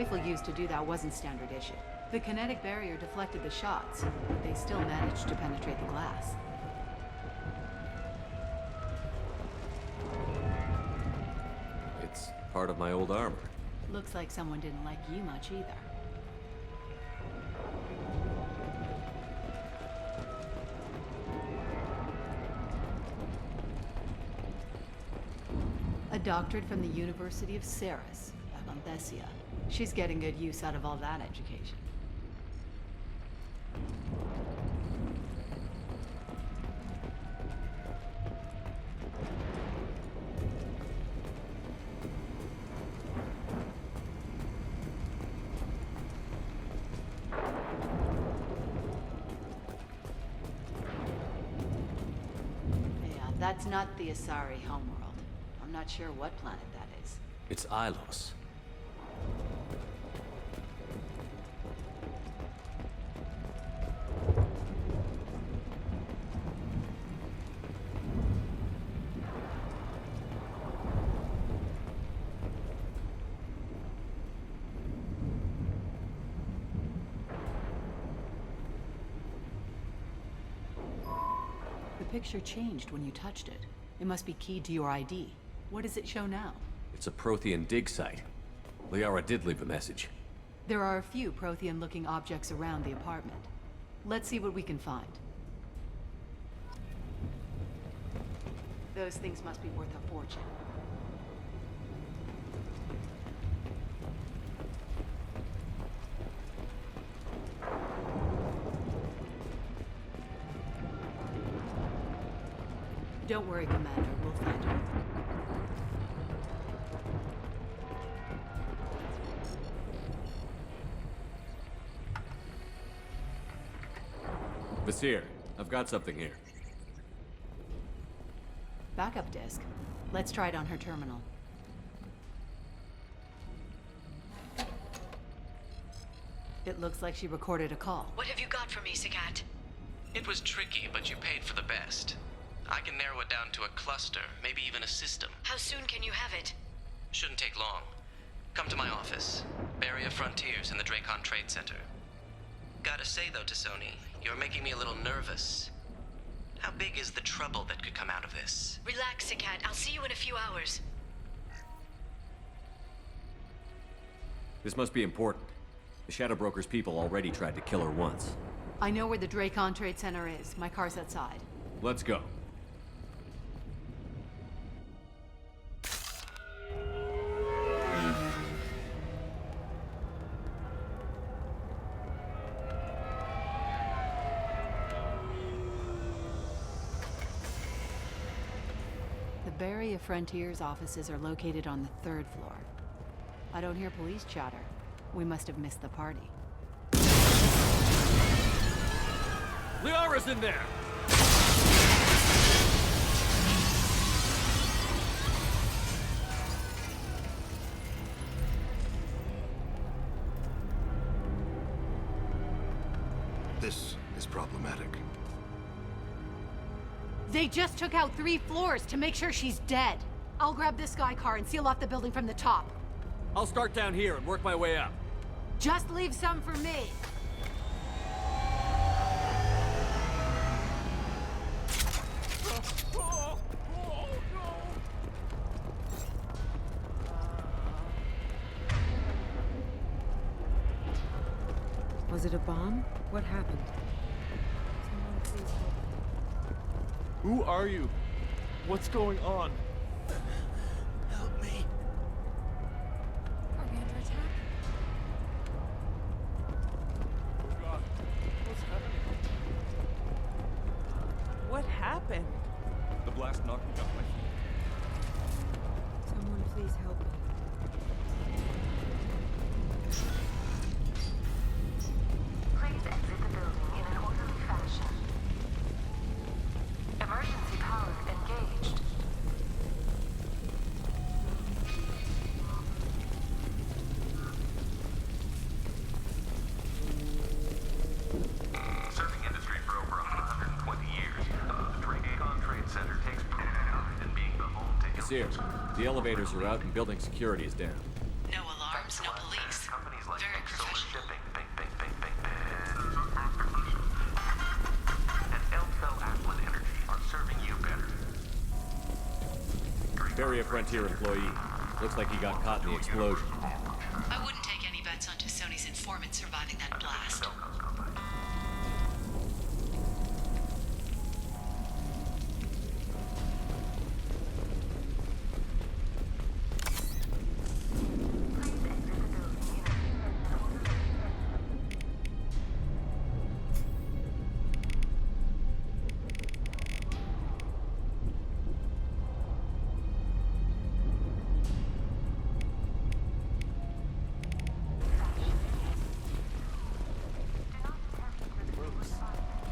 rifle used to do that wasn't standard issue. The kinetic barrier deflected the shots, but they still managed to penetrate the glass. It's part of my old armor. Looks like someone didn't like you much either. A doctorate from the University of Ceres, Avanthesia. She's getting good use out of all that education. Yeah, that's not the Asari homeworld. I'm not sure what planet that is. It's Ilos. The picture changed when you touched it. It must be keyed to your ID. What does it show now? It's a Prothean dig site. Liara did leave a message. There are a few Prothean-looking objects around the apartment. Let's see what we can find. Those things must be worth a fortune. Don't worry, Commander. We'll find her. Vasir, I've got something here. Backup disk. Let's try it on her terminal. It looks like she recorded a call. What have you got for me, Sagat? It was tricky, but you paid for the best. I can narrow it down to a cluster, maybe even a system. How soon can you have it? Shouldn't take long. Come to my office. Barrier Frontiers in the Dracon Trade Center. Gotta say though, T'Soni, you're making me a little nervous. How big is the trouble that could come out of this? Relax, Sagat. I'll see you in a few hours. This must be important. The Shadow Broker's people already tried to kill her once. I know where the Dracon Trade Center is. My car's outside. Let's go. The Barrier Frontiers offices are located on the 3rd floor. I don't hear police chatter. We must have missed the party. Liara's in there! This is problematic. They just took out 3 floors to make sure she's dead. I'll grab this Sky car and seal off the building from the top. I'll start down here and work my way up. Just leave some for me. Was it a bomb? What happened? Someone please help. Who are you? What's going on? Help me. Are we under attack? Oh God, what's happening? What happened? The blast knocked me off my feet. Someone please help me. Please exit the building in an orderly fashion. Emergency power engaged. Serving industry for over 120 years, the Dracon Trade Center takes pride in being the home to Vasir, the elevators are out and building security is down. No alarms, no police. Company Barrier Frontier employee. Looks like he got caught in the explosion. I wouldn't take any bets on Tassoni's informant surviving that blast.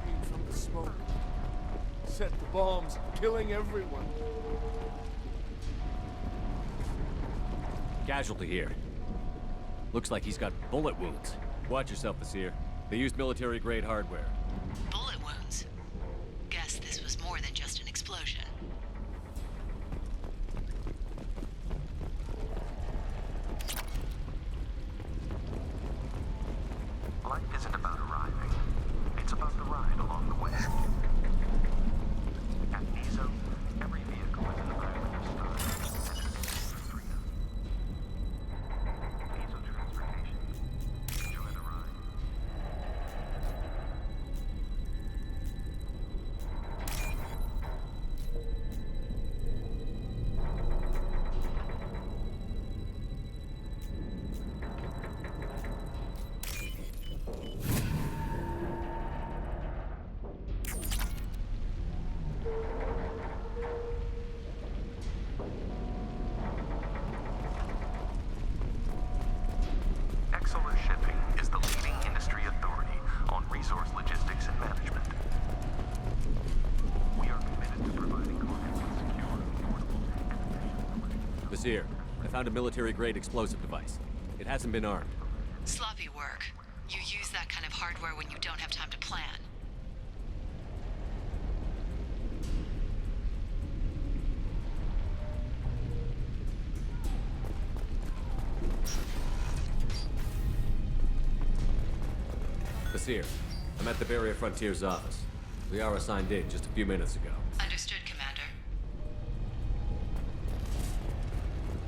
Came from the smoke. Set the bombs, killing everyone. Casualty here. Looks like he's got bullet wounds. Watch yourself, Basir. They used military-grade hardware. Bullet wounds. Guess this was more than just an explosion. Life isn't about arriving. It's about the ride along the way. At NIZO, every vehicle is in the back of your style. Freedom. NIZO Transportation. Enjoy the ride. Exola Shipping is the leading industry authority on resource logistics and management. We are committed to providing clients with secure, affordable, and efficient Basir, I found a military-grade explosive device. It hasn't been armed. Sloppy work. You use that kind of hardware when you don't have time to plan. Basir, I'm at the Barrier Frontier's office. Liara signed in just a few minutes ago. Understood, Commander.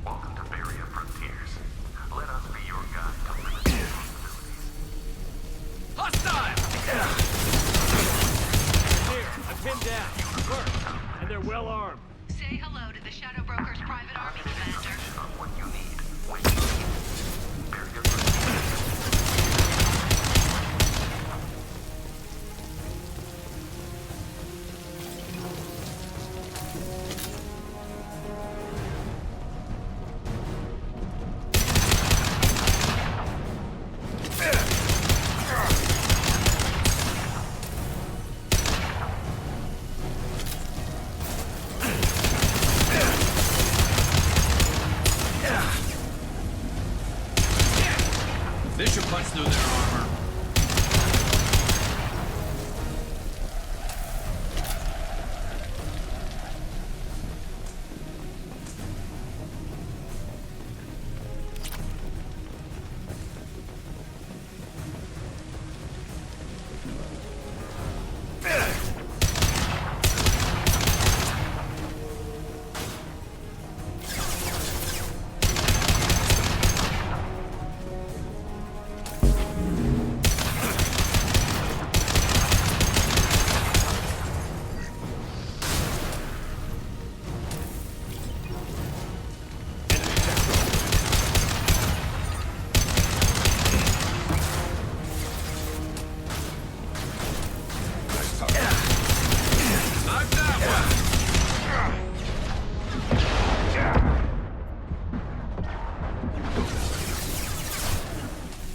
Welcome to Barrier Frontiers. Let us be your guide to limited possibilities. Hostile! Here, I'm pinned down. Work. And they're well armed. Say hello to the Shadow Broker's private army, Commander. On what you need, when you need it. Barrier Frontiers. This should punch through their armor.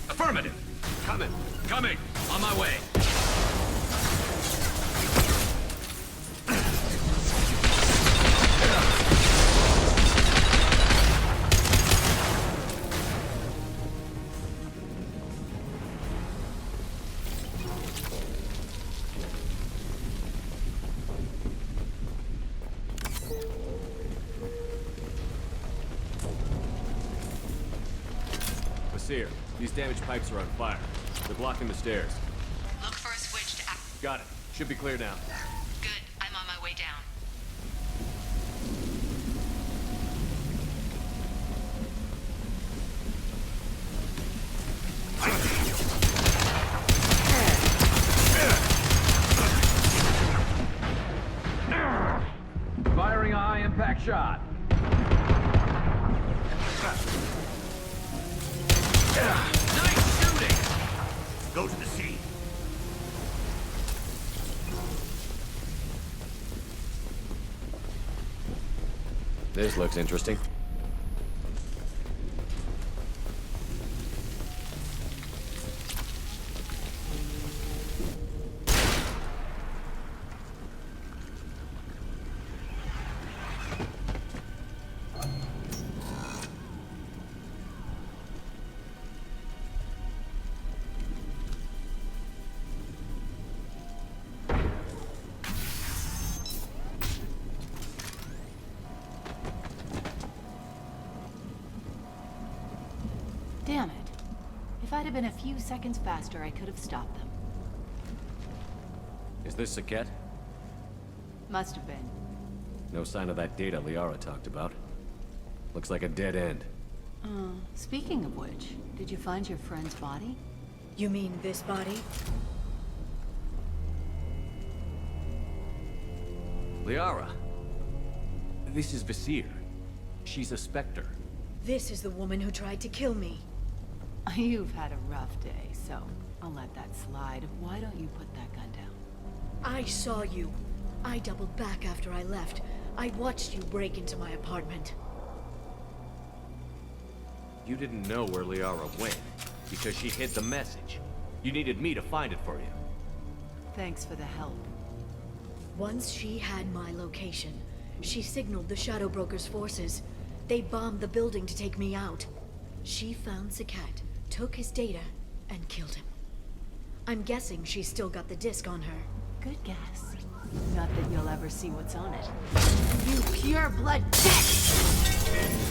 Affirmative. Coming. Coming. On my way. Basir, these damaged pipes are on fire. They're blocking the stairs. Look for a switch to act. Got it. Should be clear now. Good. I'm on my way down. Firing a high-impact shot. Nice shooting! Go to the scene. This looks interesting. Damn it. If I'd have been a few seconds faster, I could have stopped them. Is this Saket? Must have been. No sign of that data Liara talked about. Looks like a dead end. Speaking of which, did you find your friend's body? You mean this body? Liara! This is Visir. She's a Spectre. This is the woman who tried to kill me. You've had a rough day, so I'll let that slide. Why don't you put that gun down? I saw you. I doubled back after I left. I watched you break into my apartment. You didn't know where Liara went, because she hid the message. You needed me to find it for you. Thanks for the help. Once she had my location, she signaled the Shadow Broker's forces. They bombed the building to take me out. She found Saket, took his data, and killed him. I'm guessing she's still got the disc on her. Good guess. Not that you'll ever see what's on it. You pure blood bitch!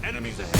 Enemies ahead.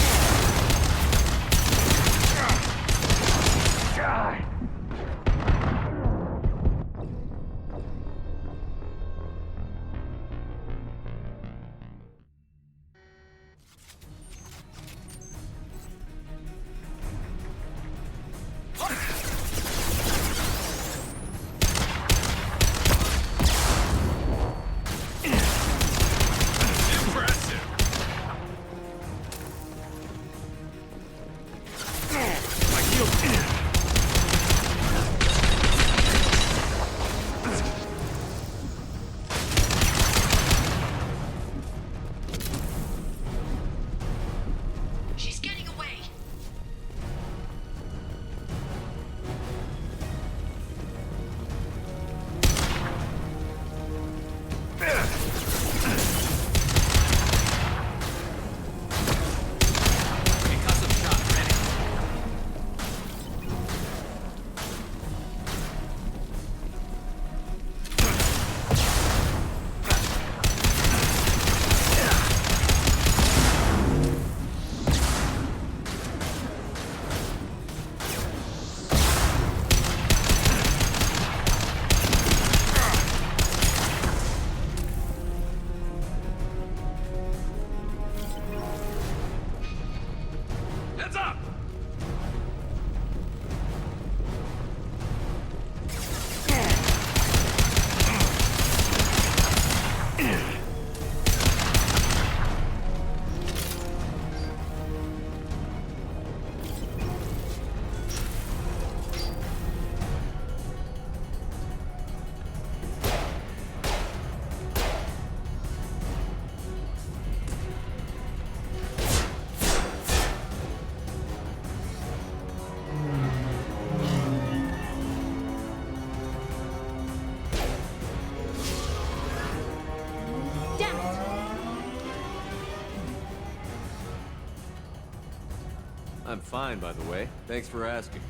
I'm fine, by the way. Thanks for asking.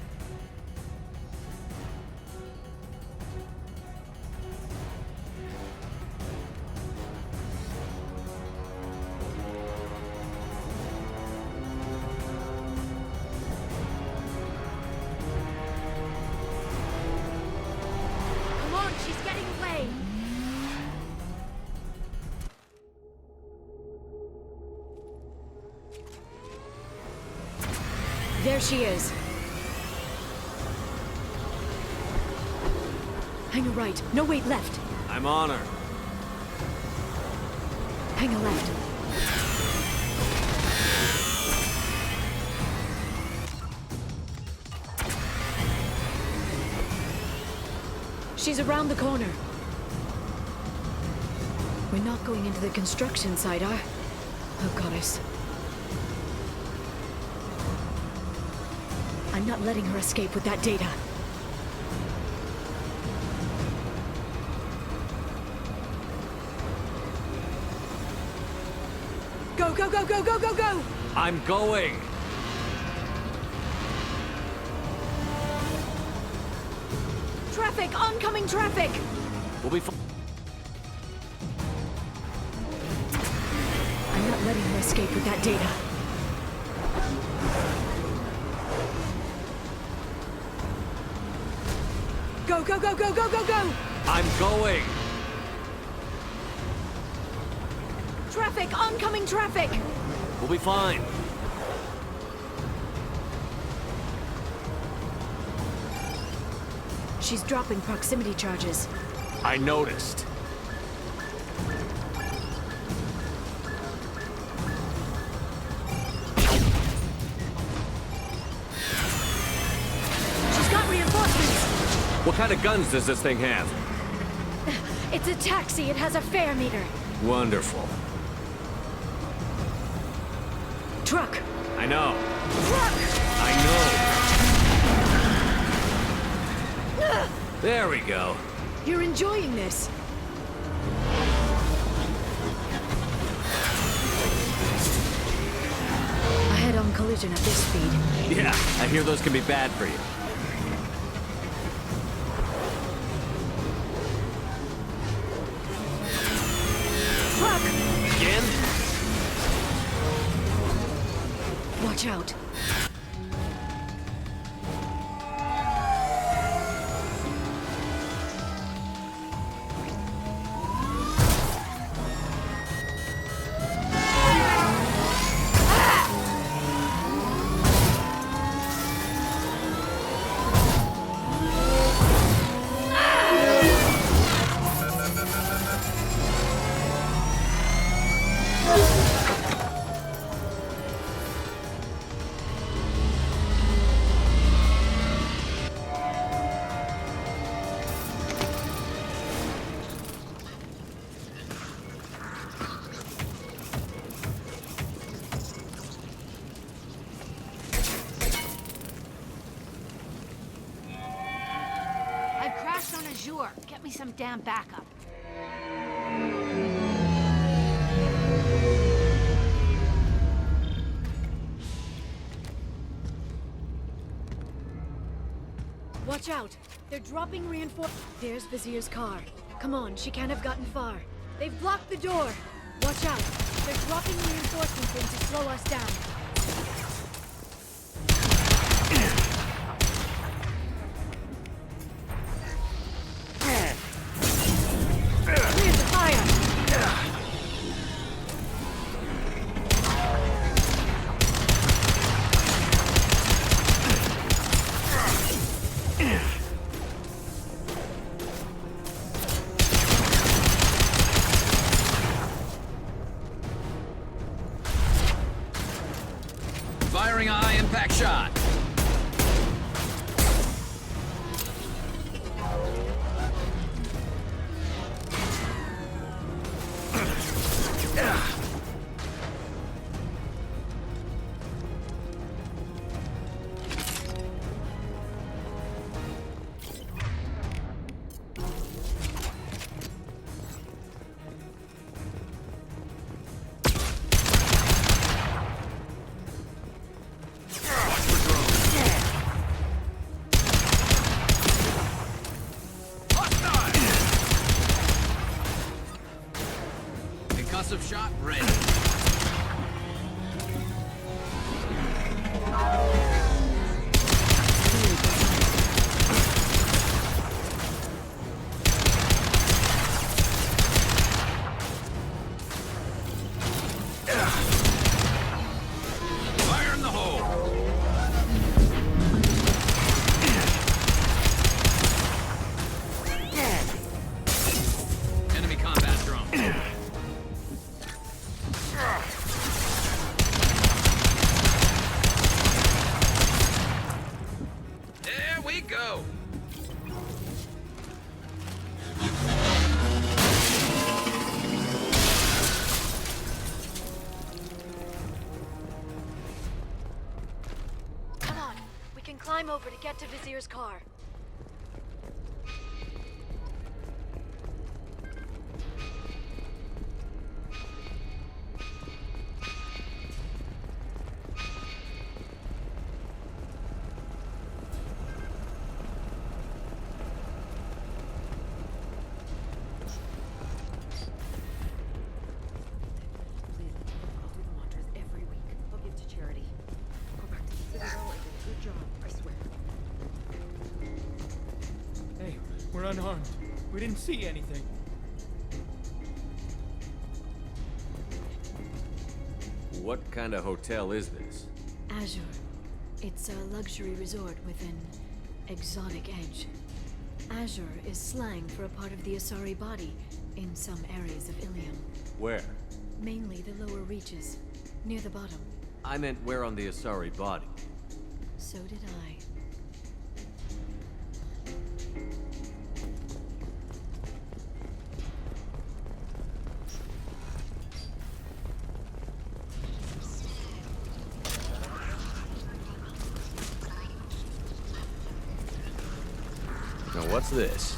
Come on, she's getting away! There she is. Hang a right. No, wait, left. I'm on her. Hang a left. She's around the corner. We're not going into the construction site, are? Oh, goddess. I'm not letting her escape with that data. Go, go, go, go, go, go, go! I'm going! Traffic! Oncoming traffic! We'll be fine. I'm not letting her escape with that data. Go, go, go, go, go, go, go! I'm going! Traffic! Oncoming traffic! We'll be fine. She's dropping proximity charges. I noticed. She's got reinforcements! What kind of guns does this thing have? It's a taxi. It has a fare meter. Wonderful. Truck! I know. Truck! I know. There we go. You're enjoying this. A head-on collision at this speed. Yeah, I hear those can be bad for you. Truck! Again? Watch out. I've crashed on Azure. Get me some damn backup. Watch out! They're dropping reinforcements. There's Vizier's car. Come on, she can't have gotten far. They've blocked the door. Watch out! They're dropping reinforcements in to slow us down. Clear the fire! Firing a high-impact shot. Fire in the hole! Enemy combat drone. There we go! Come on, we can climb over to get to Vizier's car. I'll do the mantras every week. I'll give to charity. Go back to the Citadel and do a good job, I swear. Hey, we're unarmed. We didn't see anything. What kind of hotel is this? Azure. It's a luxury resort with an exotic edge. Azure is slang for a part of the Asari body in some areas of Ilium. Where? Mainly the lower reaches, near the bottom. I meant where on the Asari body. So did I. Now what's this?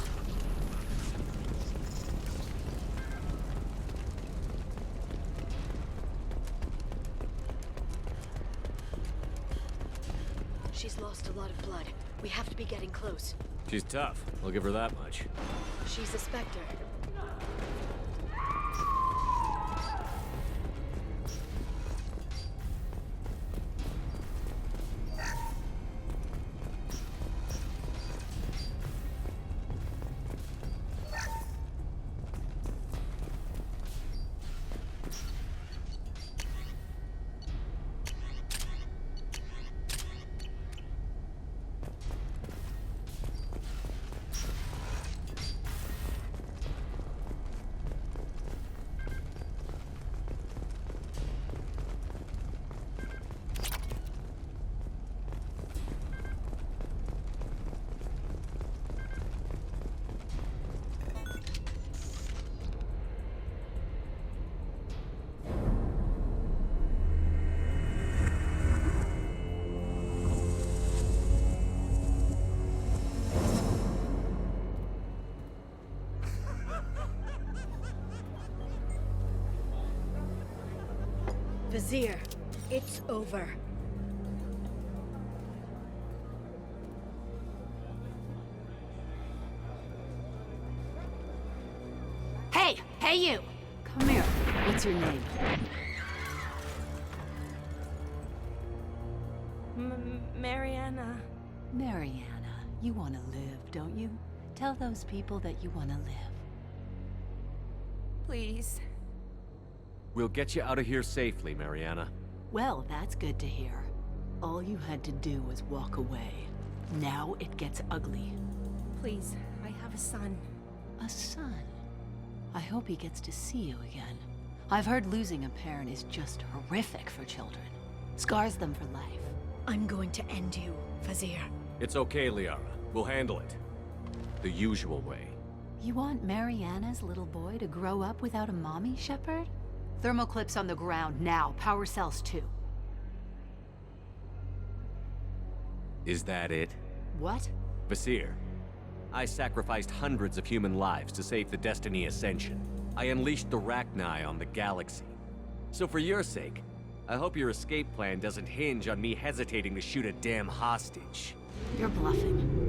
She's lost a lot of blood. We have to be getting close. She's tough. I'll give her that much. She's a Spectre. Vizier, it's over. Hey! Hey, you! Come here. What's your name? Mariana. Mariana. You want to live, don't you? Tell those people that you want to live. Please. We'll get you out of here safely, Mariana. Well, that's good to hear. All you had to do was walk away. Now it gets ugly. Please. I have a son. A son. I hope he gets to see you again. I've heard losing a parent is just horrific for children. Scars them for life. I'm going to end you, Vizier. It's okay, Liara. We'll handle it. The usual way. You want Mariana's little boy to grow up without a mommy, Shepard? Thermoclips on the ground now. Power cells too. Is that it? What? Vasir, I sacrificed hundreds of human lives to save the Destiny Ascension. I unleashed the Rachni on the galaxy. So for your sake, I hope your escape plan doesn't hinge on me hesitating to shoot a damn hostage. You're bluffing.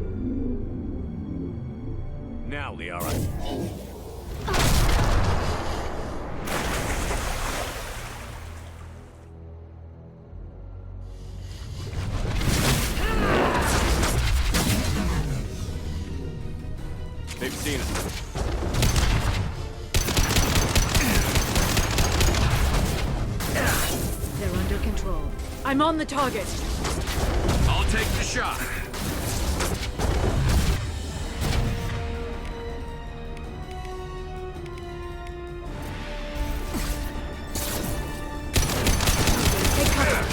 Now, Liara. control. I'm on the target. I'll take the shot. Take cover.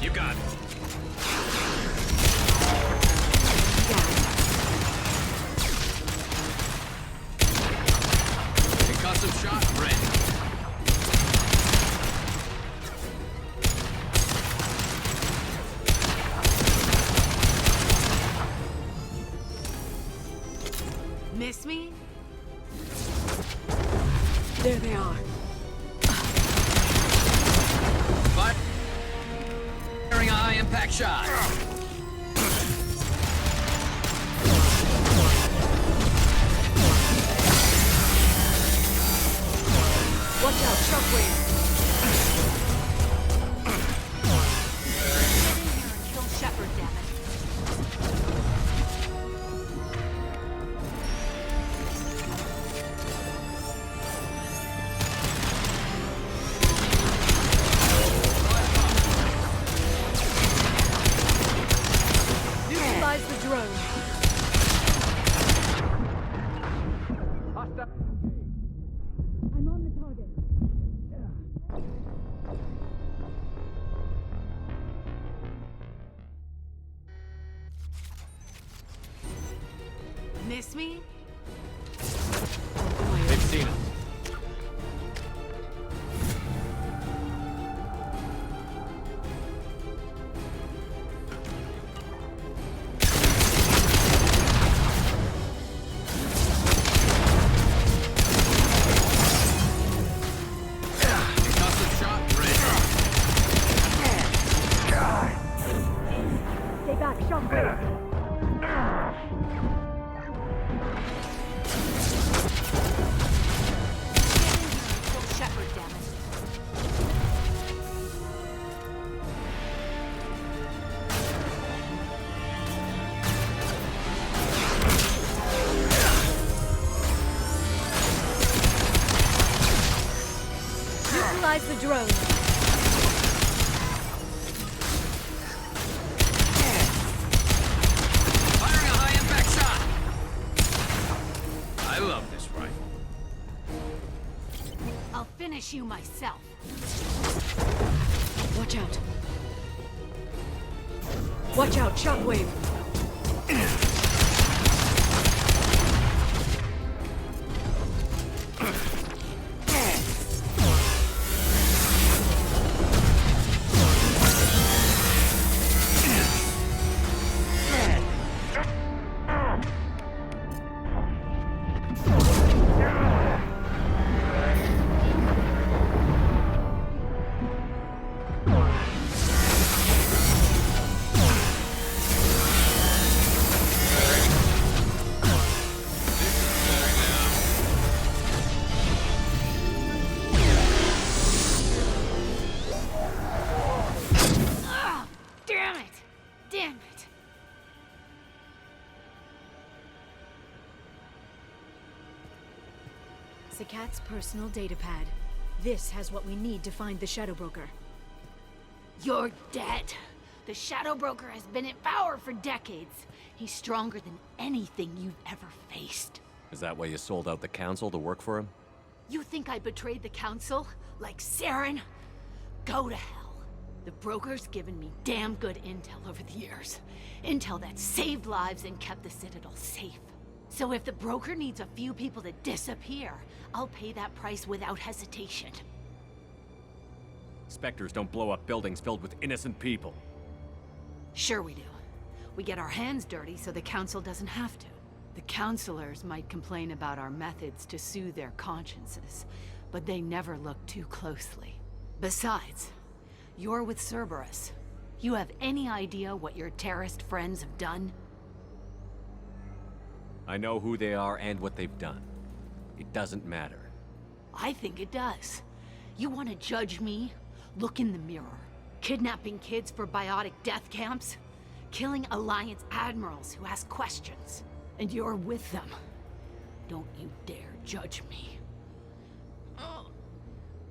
You got it. Concussive shot ready. Miss me? There they are. Firing a high-impact shot. Watch out, shockwave. Get in here and kill Shepard, damn it. Neutralize the drone. I'm on the target. Miss me? They've seen us. Concussive shot ready. Stay back, shockwave. Kill Shepard, damn it. Neutralize the drone. Firing a high-impact shot. I love this rifle. I'll finish you myself. Watch out. Watch out, shockwave. Damn it! Damn it! Sakat's personal data pad. This has what we need to find the Shadow Broker. You're dead. The Shadow Broker has been in power for decades. He's stronger than anything you've ever faced. Is that why you sold out the council to work for him? You think I betrayed the Council? Like Saren? Go to hell. The Broker's given me damn good intel over the years. Intel that saved lives and kept the Citadel safe. So if the Broker needs a few people to disappear, I'll pay that price without hesitation. Spectres don't blow up buildings filled with innocent people. Sure we do. We get our hands dirty so the Council doesn't have to. The Councilors might complain about our methods to soothe their consciences, but they never look too closely. Besides, you're with Cerberus. You have any idea what your terrorist friends have done? I know who they are and what they've done. It doesn't matter. I think it does. You want to judge me? Look in the mirror. Kidnapping kids for biotic death camps? Killing Alliance admirals who ask questions. And you're with them. Don't you dare judge me.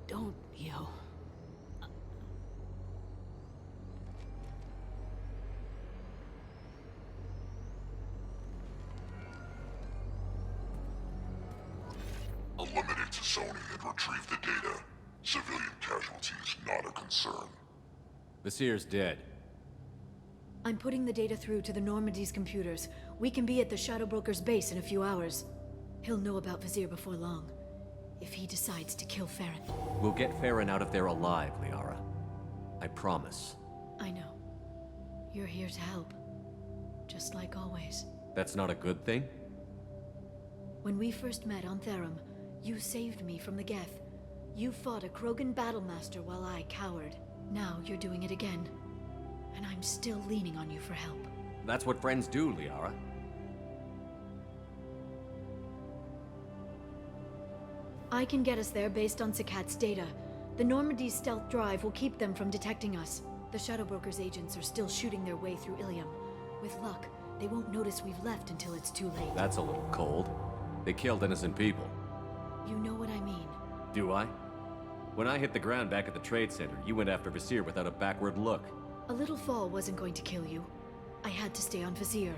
Don't you? Eliminate Sony and retrieve the data. Civilian casualties not a concern. Vasir's dead. I'm putting the data through to the Normandy's computers. We can be at the Shadow Broker's base in a few hours. He'll know about Vasir before long. If he decides to kill Farron. We'll get Farron out of there alive, Liara. I promise. I know. You're here to help. Just like always. That's not a good thing? When we first met on Therum, you saved me from the Geth. You fought a Krogan battlemaster while I cowered. Now you're doing it again. And I'm still leaning on you for help. That's what friends do, Liara. I can get us there based on Sakat's data. The Normandy's stealth drive will keep them from detecting us. The Shadow Broker's agents are still shooting their way through Ilium. With luck, they won't notice we've left until it's too late. That's a little cold. They killed innocent people. You know what I mean. Do I? When I hit the ground back at the trade center, you went after Vasir without a backward look. A little fall wasn't going to kill you. I had to stay on Vasir.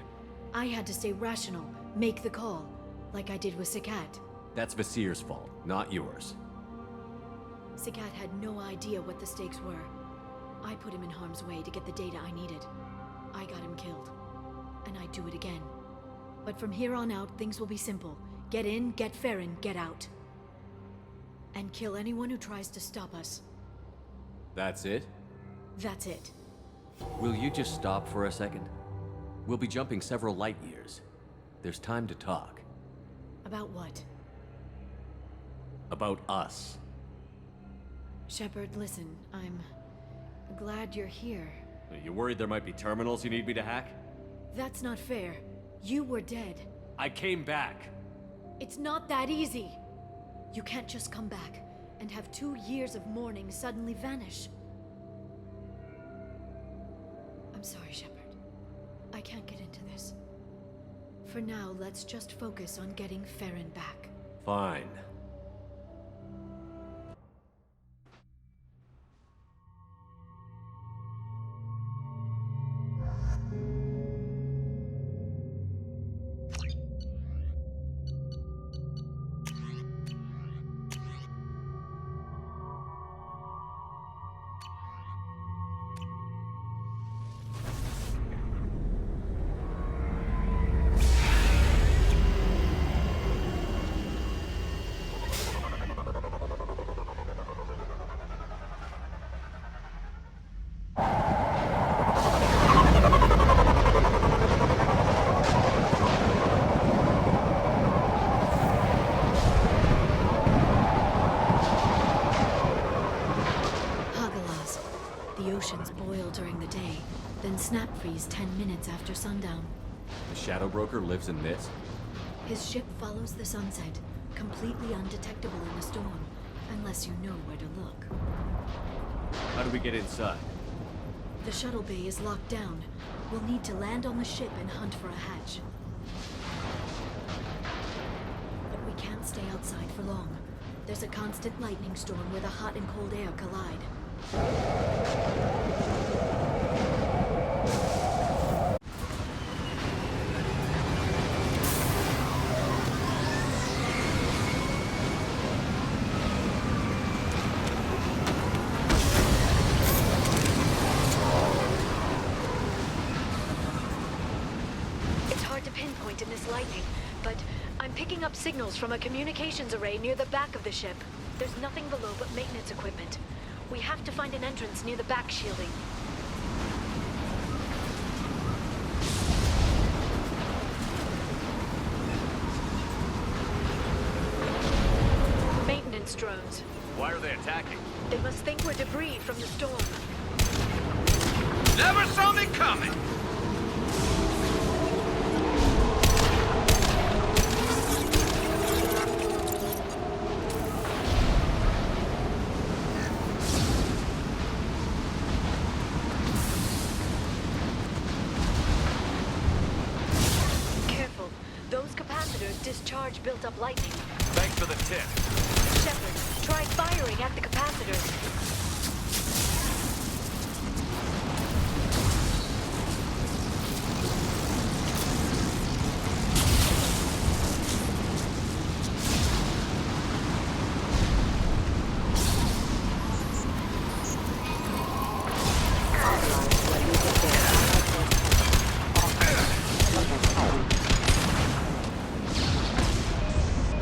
I had to stay rational, make the call, like I did with Sakat. That's Vasir's fault, not yours. Sakat had no idea what the stakes were. I put him in harm's way to get the data I needed. I got him killed. And I'd do it again. But from here on out, things will be simple. Get in, get Farron, get out. And kill anyone who tries to stop us. That's it? That's it. Will you just stop for a second? We'll be jumping several light years. There's time to talk. About what? About us. Shepard, listen, I'm glad you're here. Are you worried there might be terminals you need me to hack? That's not fair. You were dead. I came back. It's not that easy. You can't just come back and have 2 years of mourning suddenly vanish. I'm sorry, Shepard. I can't get into this. For now, let's just focus on getting Farron back. Fine. Snap freeze 10 minutes after sundown. The Shadow Broker lives in this? His ship follows the sunset, completely undetectable in a storm, unless you know where to look. How do we get inside? The shuttle bay is locked down. We'll need to land on the ship and hunt for a hatch. But we can't stay outside for long. There's a constant lightning storm where the hot and cold air collide. Signals from a communications array near the back of the ship. There's nothing below but maintenance equipment. We have to find an entrance near the back shielding. Maintenance drones. Why are they attacking? They must think we're debris from the storm. Never saw me coming! Careful. Those capacitors discharge built-up lightning. Thanks for the tip. Shepard, try firing at the capacitors.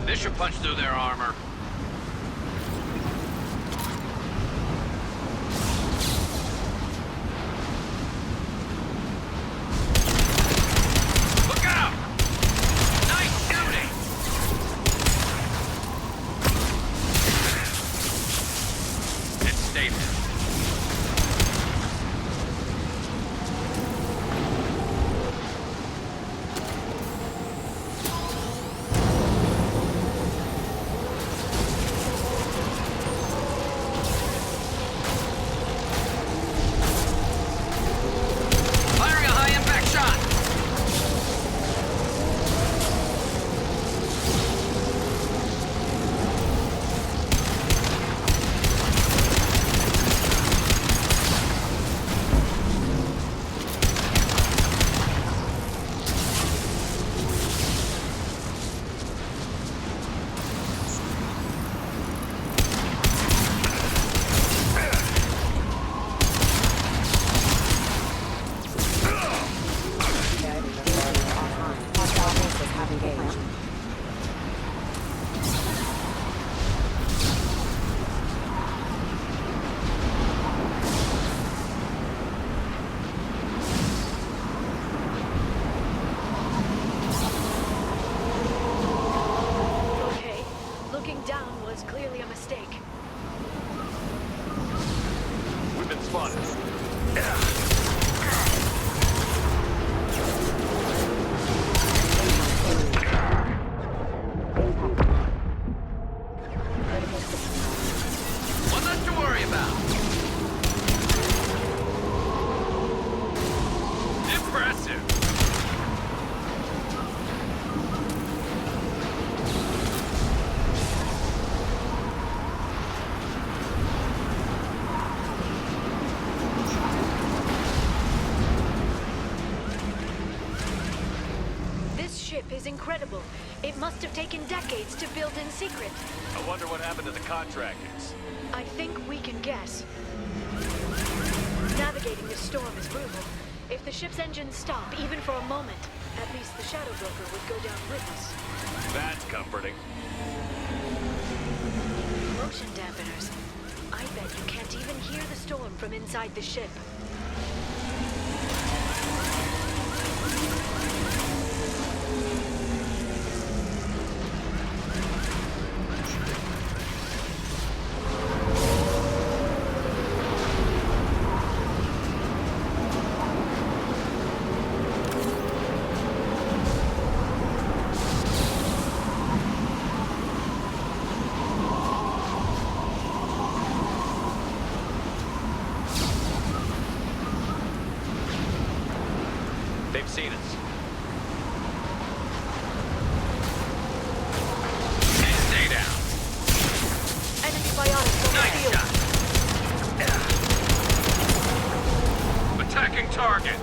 This should punch through their armor. Look out! Nice shooting! It's stable. Firing a high-impact shot! Okay, looking down was clearly a mistake. We've been spotted. One less to worry about. Impressive. This ship is incredible. It must have taken decades to build in secret. I wonder what happened to the contractors. I think we can guess. Navigating this storm is brutal. If the ship's engines stop, even for a moment, at least the Shadow Broker would go down with us. That's comforting. Motion dampeners. I bet you can't even hear the storm from inside the ship. They've seen us. Stay down. Enemy biotics on the Nice field. shot. Attacking target.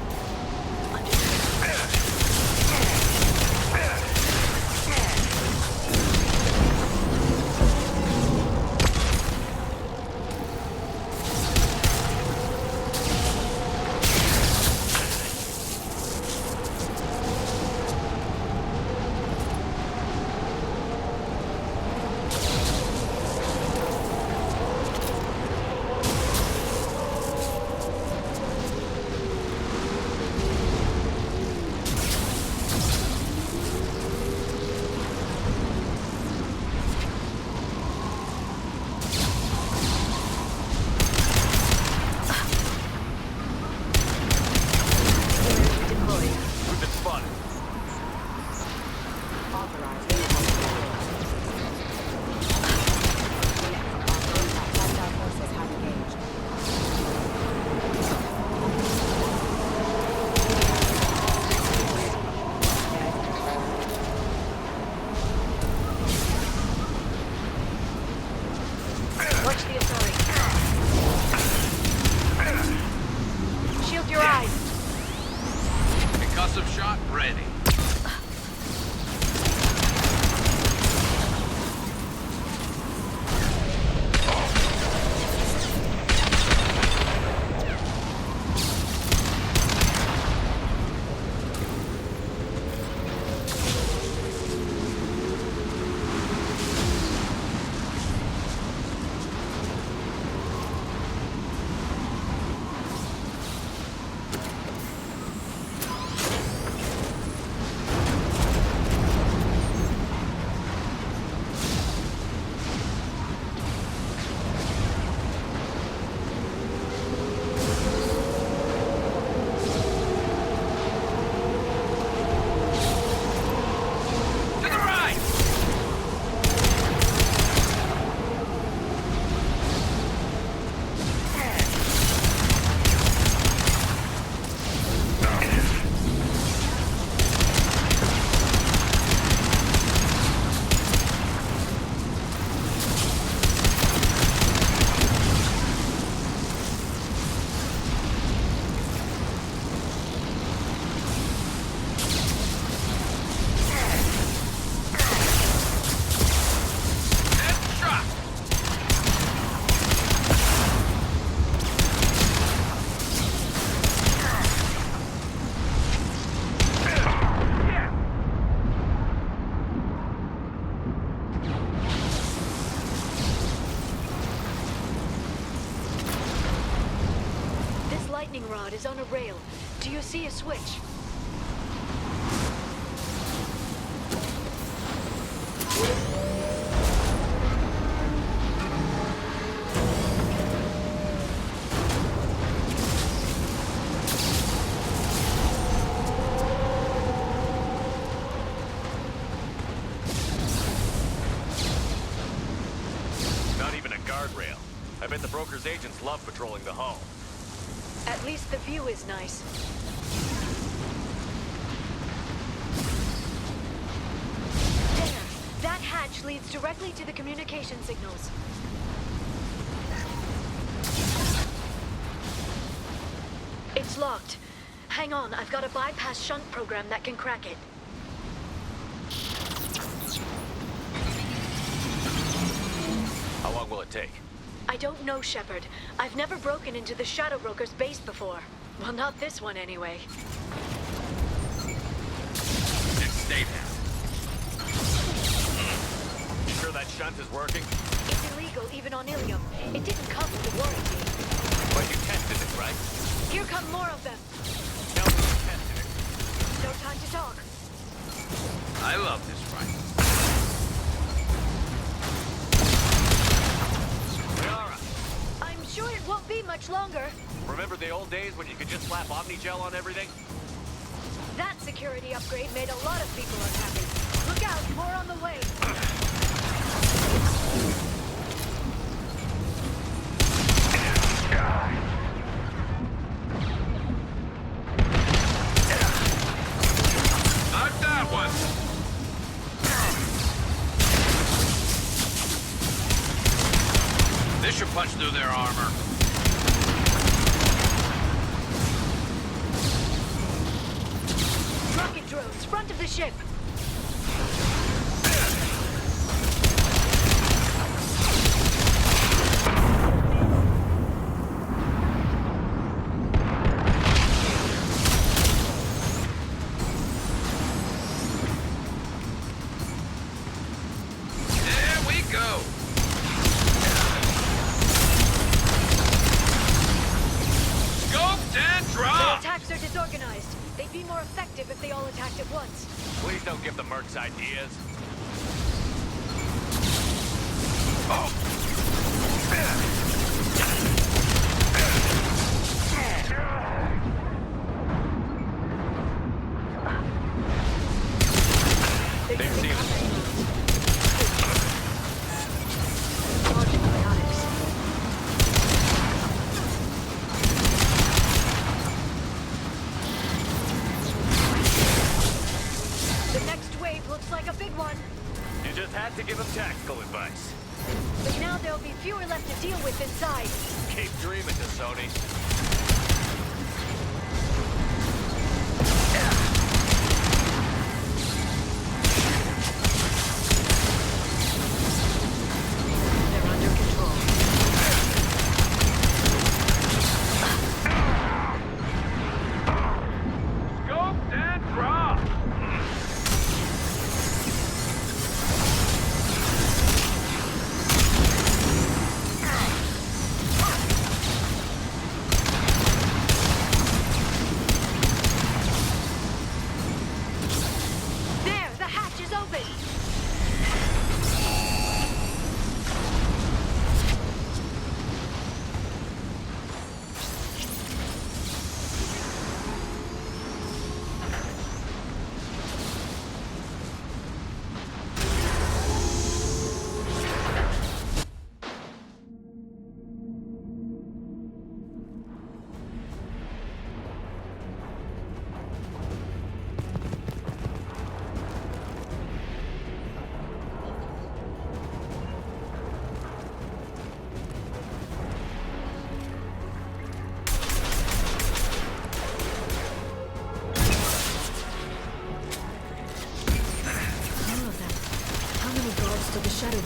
Concussive shot ready. Lightning rod is on a rail. Do you see a switch? Not even a guardrail. I bet the broker's agents love patrolling the hull. At least the view is nice. There! That hatch leads directly to the communication signals. It's locked. Hang on, I've got a bypass shunt program that can crack it. How long will it take? I don't know, Shepard. I've never broken into the Shadow Broker's base before. Well, not this one, anyway. It's stay down. You sure that shunt is working? It's illegal, even on Ilium. It didn't come with a warranty. But you tested it, right? Here come more of them. Tell me you tested it. No time to talk. I love this fight. I'm sure it won't be much longer. Remember the old days when you could just slap Omnigel on everything? That security upgrade made a lot of people unhappy. Look out, more on the way. Not that one. This should punch through their armor. Rocket drones, front of the ship. There we go. Scoped and The dropped. attacks are disorganized. They'd be more effective if they all attacked at once. Please don't give the mercs ideas. They're They've using seen us. Launching biotics. The next wave looks like a big one. You just had to give them tactical advice. But now there'll be fewer left to deal with inside. Keep dreaming, Sony.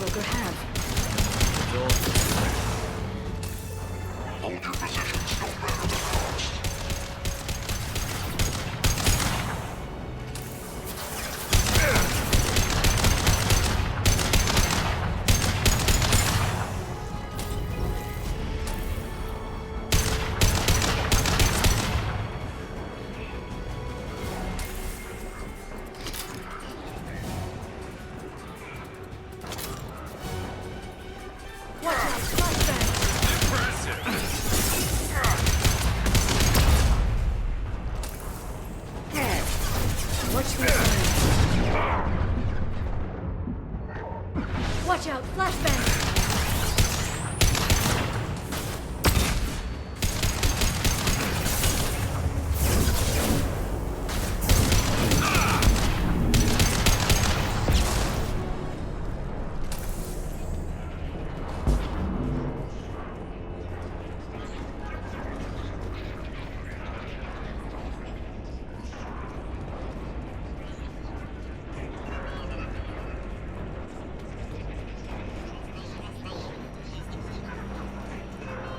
Broker have? Hold your positions no matter the cost. Watch out, flashbang!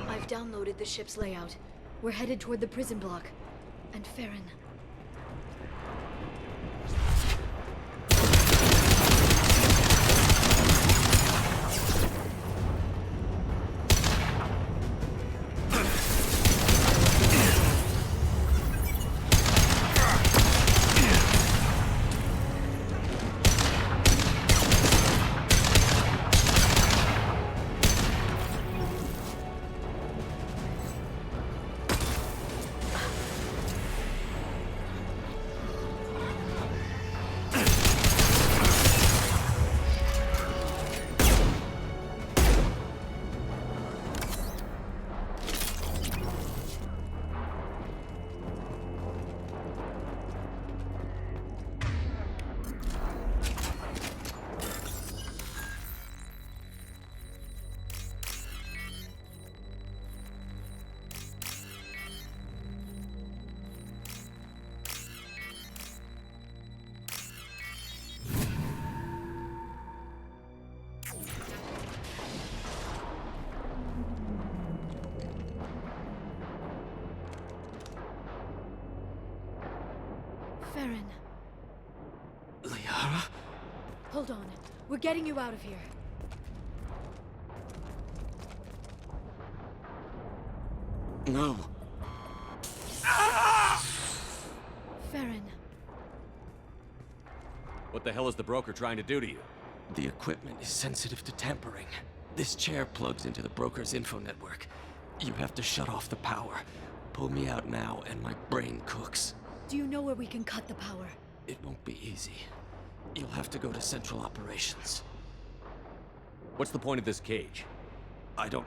I've downloaded the ship's layout. We're headed toward the prison block. And Farron. Farron. Liara? Hold on. We're getting you out of here. No. Farron. What the hell is the broker trying to do to you? The equipment is sensitive to tampering. This chair plugs into the broker's info network. You have to shut off the power. Pull me out now, and my brain cooks. Do you know where we can cut the power? It won't be easy. You'll have to go to Central Operations. What's the point of this cage? I don't...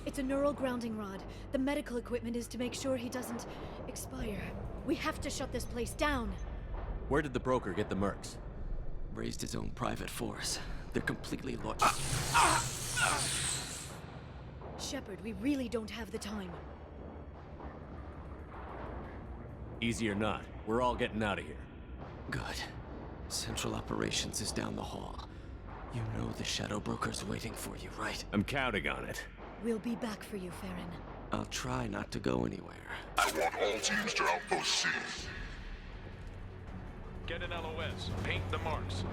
It's a neural grounding rod. The medical equipment is to make sure he doesn't expire. We have to shut this place down. Where did the broker get the mercs? Raised his own private force. They're completely Shepard, we really don't have the time. Easy or not, we're all getting out of here. Good. Central Operations is down the hall. You know the Shadow Broker's waiting for you, right? I'm counting on it. We'll be back for you, Farron. I'll try not to go anywhere. I want all teams to Outpost C. Get an LOS. Paint the marks.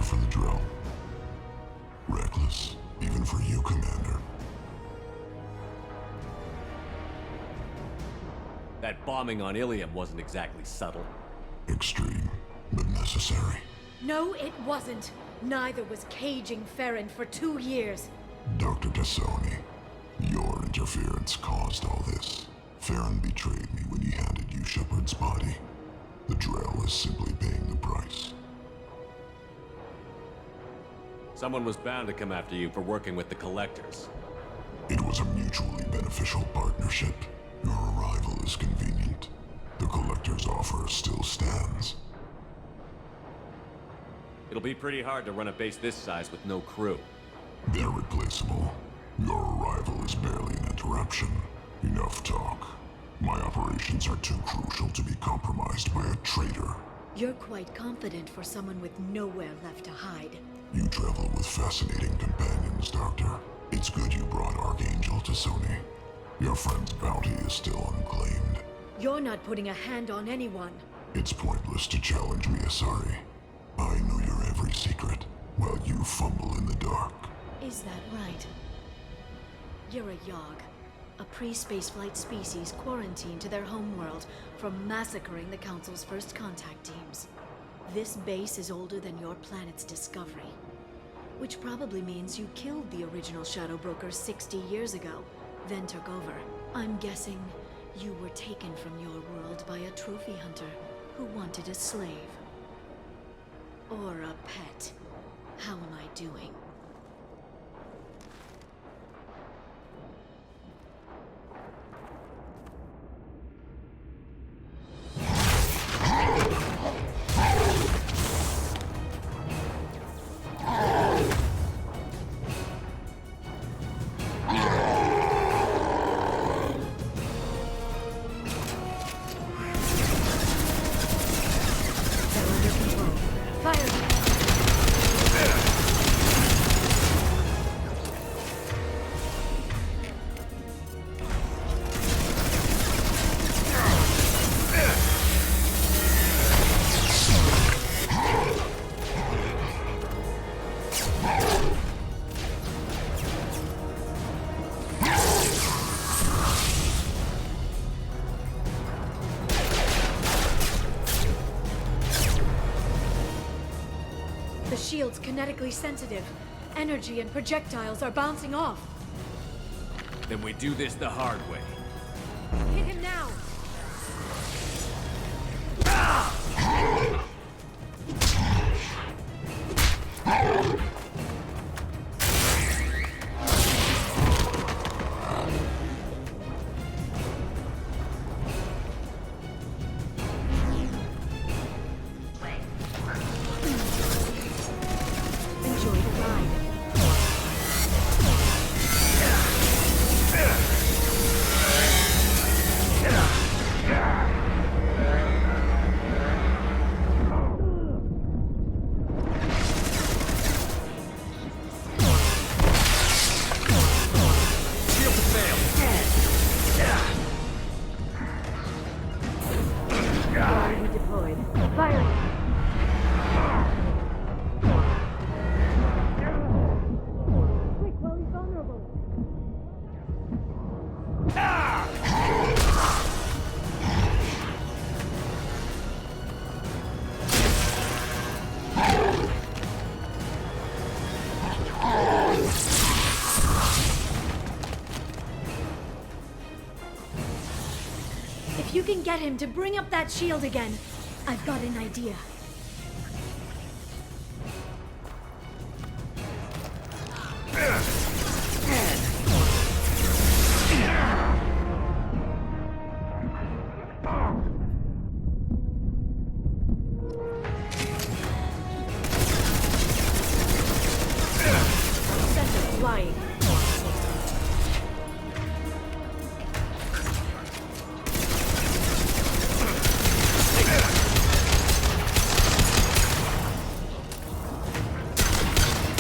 here for the drill. Reckless, even for you, Commander. That bombing on Ilium wasn't exactly subtle. Extreme, but necessary. No, it wasn't. Neither was caging Farron for 2 years. Dr. Tassoni, your interference caused all this. Farron betrayed me when he handed you Shepard's body. The Drell is simply paying the price. Someone was bound to come after you for working with the Collectors. It was a mutually beneficial partnership. Your arrival is convenient. The Collector's offer still stands. It'll be pretty hard to run a base this size with no crew. They're replaceable. Your arrival is barely an interruption. Enough talk. My operations are too crucial to be compromised by a traitor. You're quite confident for someone with nowhere left to hide. You travel with fascinating companions, Doctor. It's good you brought Archangel to Sony. Your friend's bounty is still unclaimed. You're not putting a hand on anyone. It's pointless to challenge me, Asari. I know your every secret, while you fumble in the dark. Is that right? You're a Yogg, a pre-spaceflight species quarantined to their homeworld from massacring the Council's first contact teams. This base is older than your planet's discovery, which probably means you killed the original Shadow Brokers 60 years ago, then took over. I'm guessing you were taken from your world by a trophy hunter who wanted a slave. Or a pet. How am I doing? The shield's kinetically sensitive. Energy and projectiles are bouncing off. Then we do this the hard way. Hit him now! Enjoy the ride. Already deployed. Firing! Quick, while he's vulnerable. If you can get him to bring up that shield again, I've got an idea. Sensor flying.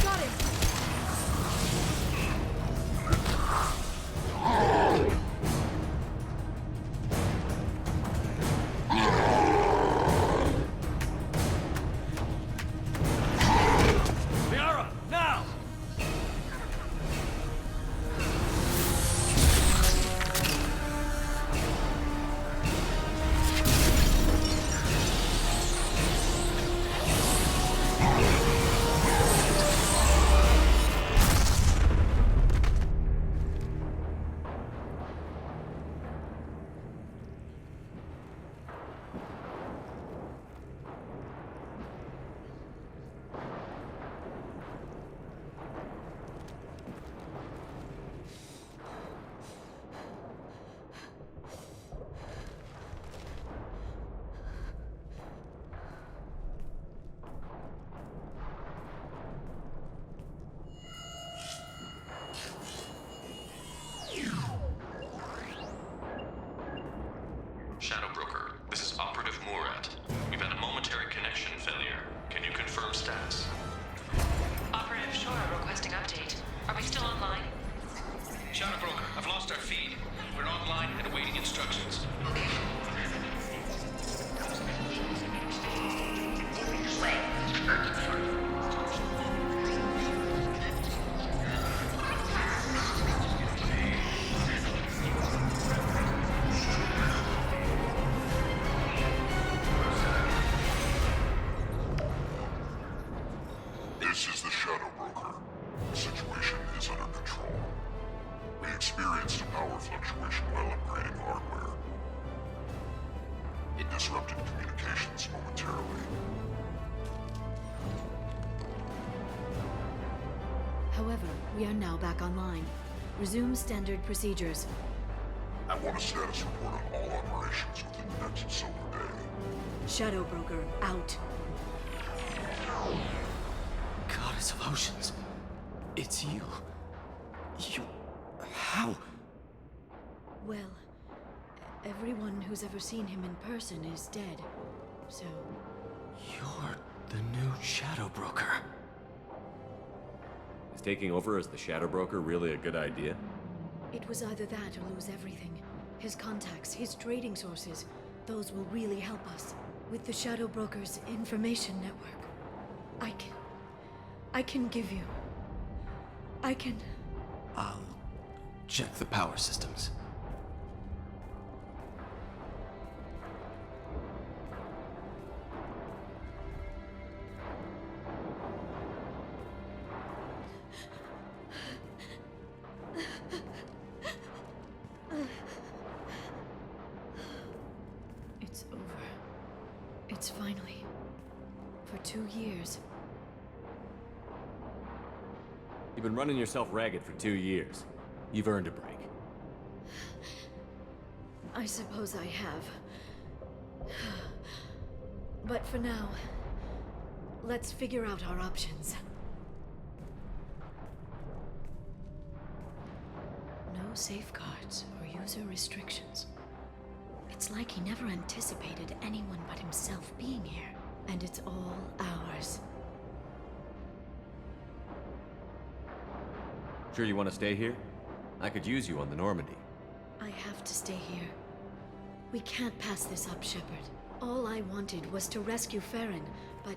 Got him. lost our feed. We're online and awaiting instructions. This is the Shadow Broker. The situation is under control. We experienced a power fluctuation while upgrading hardware. It disrupted communications momentarily. However, we are now back online. Resume standard procedures. I want a status report on all operations within the next solar day. Shadow Broker, out. Goddess of Oceans. It's you. You... How? Well, everyone who's ever seen him in person is dead. So, You're the new Shadow Broker. Is taking over as the Shadow Broker really a good idea? it was either that or lose everything. His contacts, his trading sources, those will really help us. With the Shadow Broker's information network, I can give you... I'll check the power systems. It's over. It's finally... For 2 years. You've been running yourself ragged for 2 years. You've earned a break. I suppose I have. But for now, let's figure out our options. No safeguards or user restrictions. It's like he never anticipated anyone but himself being here. And it's all ours. Sure you want to stay here? I could use you on the Normandy. I have to stay here. We can't pass this up, Shepard. All I wanted was to rescue Farron, but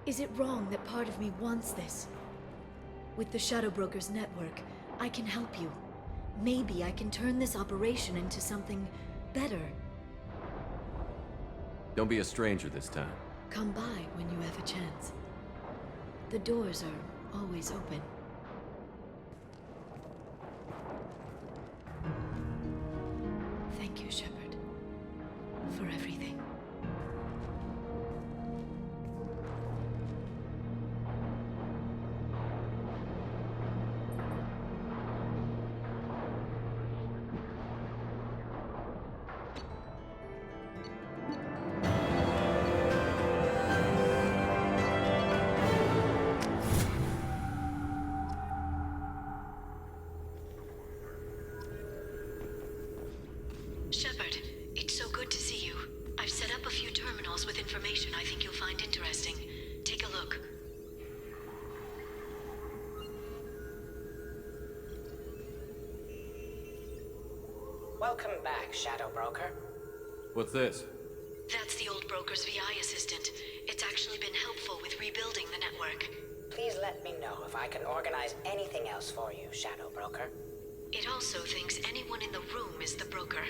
is it wrong that part of me wants this? With the Shadow Broker's network, I can help you. Maybe I can turn this operation into something better. Don't be a stranger this time. Come by when you have a chance. The doors are always open. Thank you, Shepard, for everything. Shepard, it's so good to see you. I've set up a few terminals with information I think you'll find interesting. Take a look. Welcome back, Shadow Broker. What's this? That's the old broker's VI assistant. It's actually been helpful with rebuilding the network. Please let me know if I can organize anything else for you, Shadow Broker. It also thinks anyone in the room is the broker.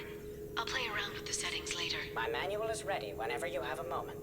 I'll play around with the settings later. My manual is ready whenever you have a moment.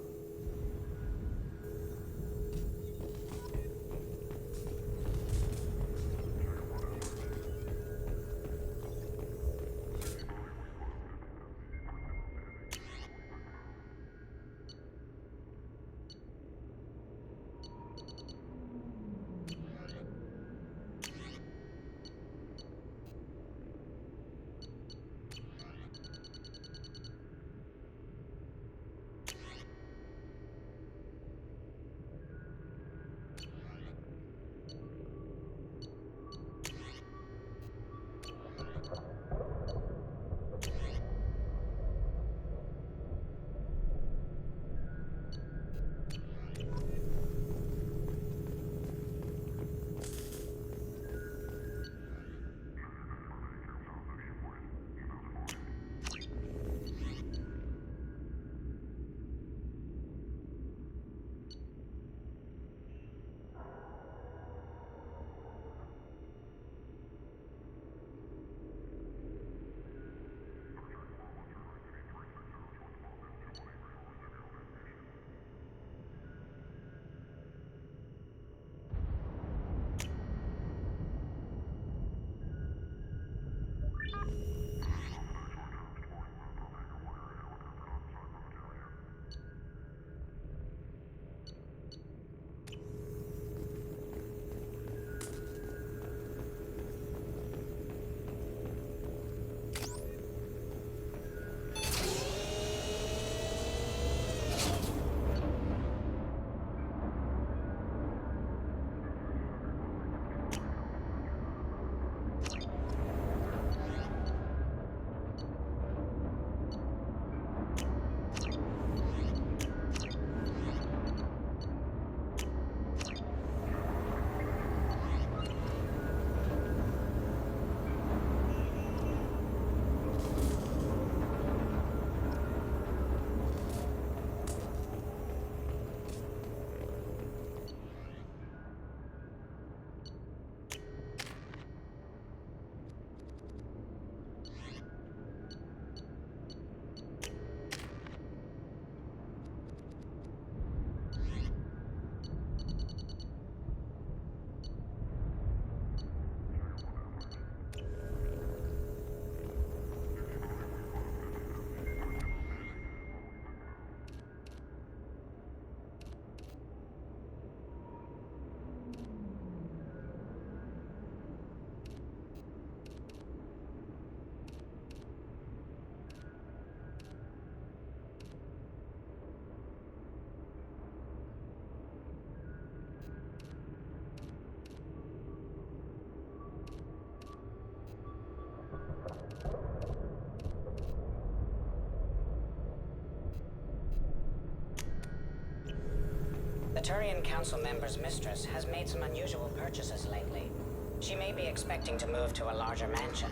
Turian Council member's mistress has made some unusual purchases lately. She may be expecting to move to a larger mansion.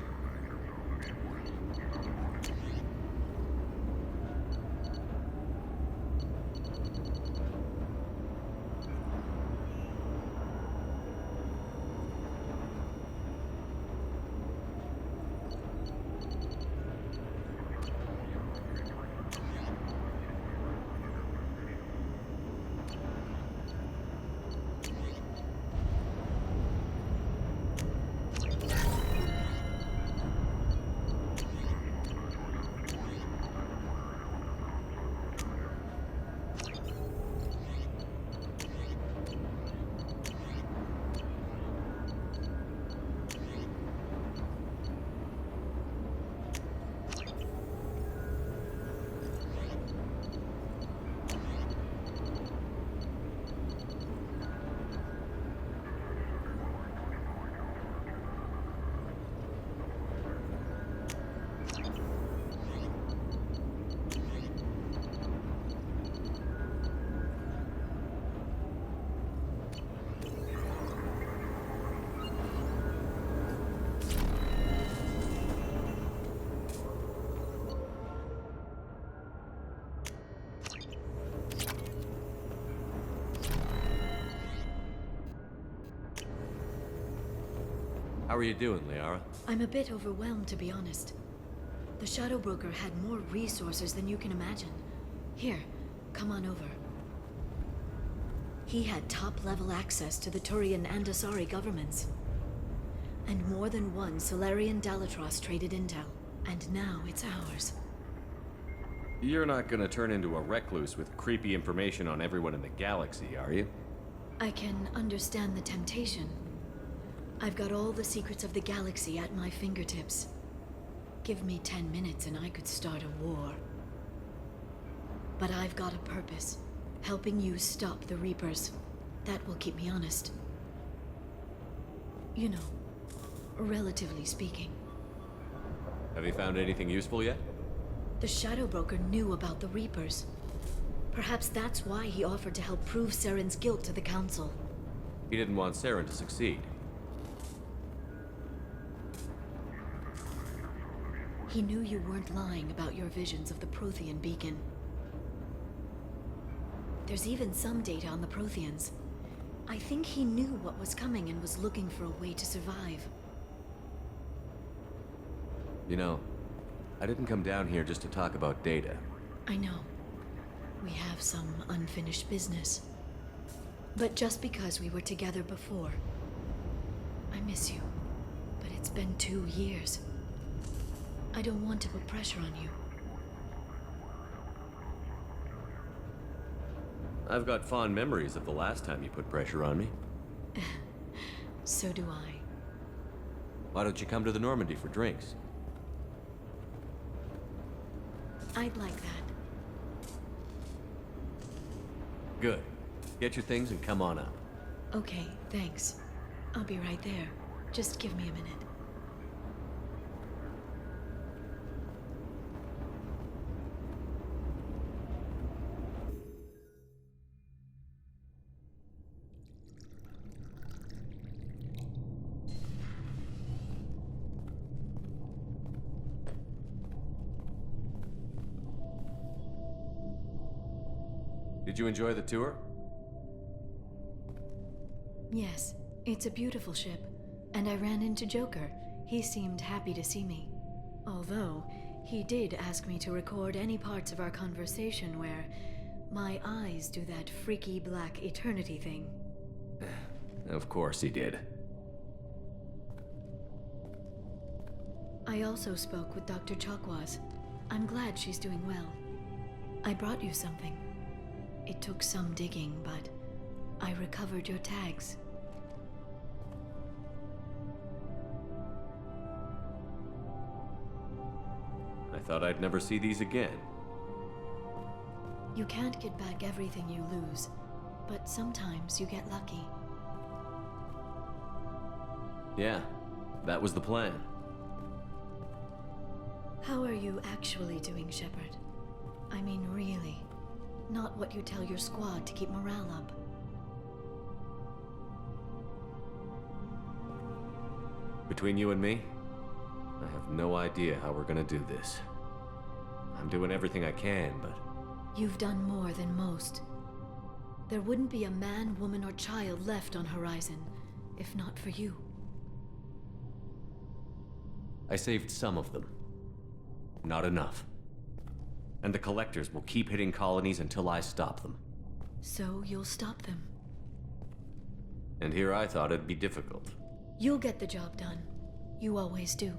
How are you doing, Liara? I'm a bit overwhelmed, to be honest. The Shadow Broker had more resources than you can imagine. Here, come on over. He had top-level access to the Turian and Asari governments. And more than one Solarian Dalatros traded intel. And now it's ours. You're not gonna turn into a recluse with creepy information on everyone in the galaxy, are you? I can understand the temptation. I've got all the secrets of the galaxy at my fingertips. Give me 10 minutes and I could start a war. But I've got a purpose. Helping you stop the Reapers. That will keep me honest. You know, relatively speaking. Have you found anything useful yet? The Shadow Broker knew about the Reapers. Perhaps that's why he offered to help prove Saren's guilt to the Council. He didn't want Saren to succeed. He knew you weren't lying about your visions of the Prothean beacon. There's even some data on the Protheans. I think he knew what was coming and was looking for a way to survive. You know, I didn't come down here just to talk about data. I know. We have some unfinished business. But just because we were together before, I miss you. But it's been 2 years. I don't want to put pressure on you. I've got fond memories of the last time you put pressure on me. So do I. Why don't you come to the Normandy for drinks? I'd like that. Good. Get your things and come on up. Okay, thanks. I'll be right there. Just give me a minute. Did you enjoy the tour? Yes, it's a beautiful ship. And I ran into Joker. He seemed happy to see me. Although, he did ask me to record any parts of our conversation where my eyes do that freaky black eternity thing. Of course he did. I also spoke with Dr. Chakwas. I'm glad she's doing well. I brought you something. It took some digging, but I recovered your tags. I thought I'd never see these again. You can't get back everything you lose, but sometimes you get lucky. Yeah, that was the plan. How are you actually doing, Shepard? I mean, really. Not what you tell your squad to keep morale up. Between you and me, I have no idea how we're gonna do this. I'm doing everything I can, but... You've done more than most. There wouldn't be a man, woman, or child left on Horizon, if not for you. I saved some of them. Not enough. And the Collectors will keep hitting colonies until I stop them. So you'll stop them. And here I thought it'd be difficult. You'll get the job done. You always do.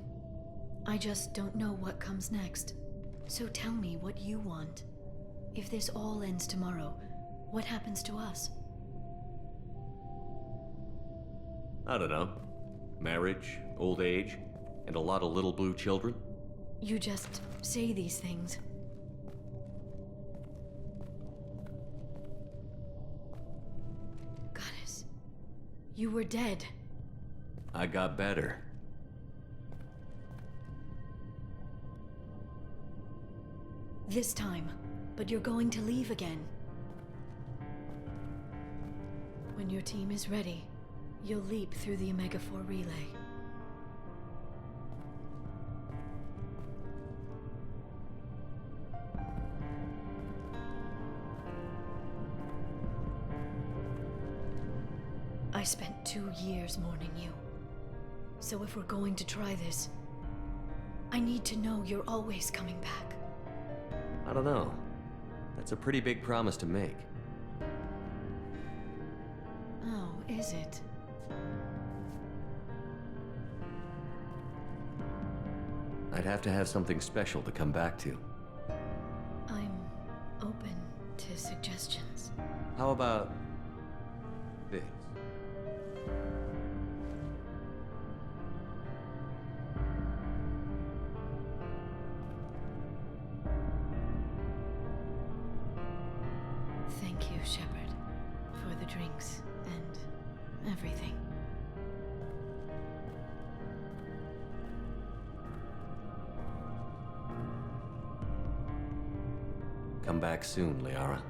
I just don't know what comes next. So tell me what you want. If this all ends tomorrow, what happens to us? I don't know. Marriage, old age, and a lot of little blue children? You just say these things. Goddess, you were dead. I got better. This time, but you're going to leave again. When your team is ready, you'll leap through the Omega-4 relay. I spent 2 years mourning you. So if we're going to try this, I need to know you're always coming back. I don't know. That's a pretty big promise to make. Oh, is it? I'd have to have something special to come back to. I'm open to suggestions. How about this? Thank you, Shepard, for the drinks and everything. Come back soon, Liara.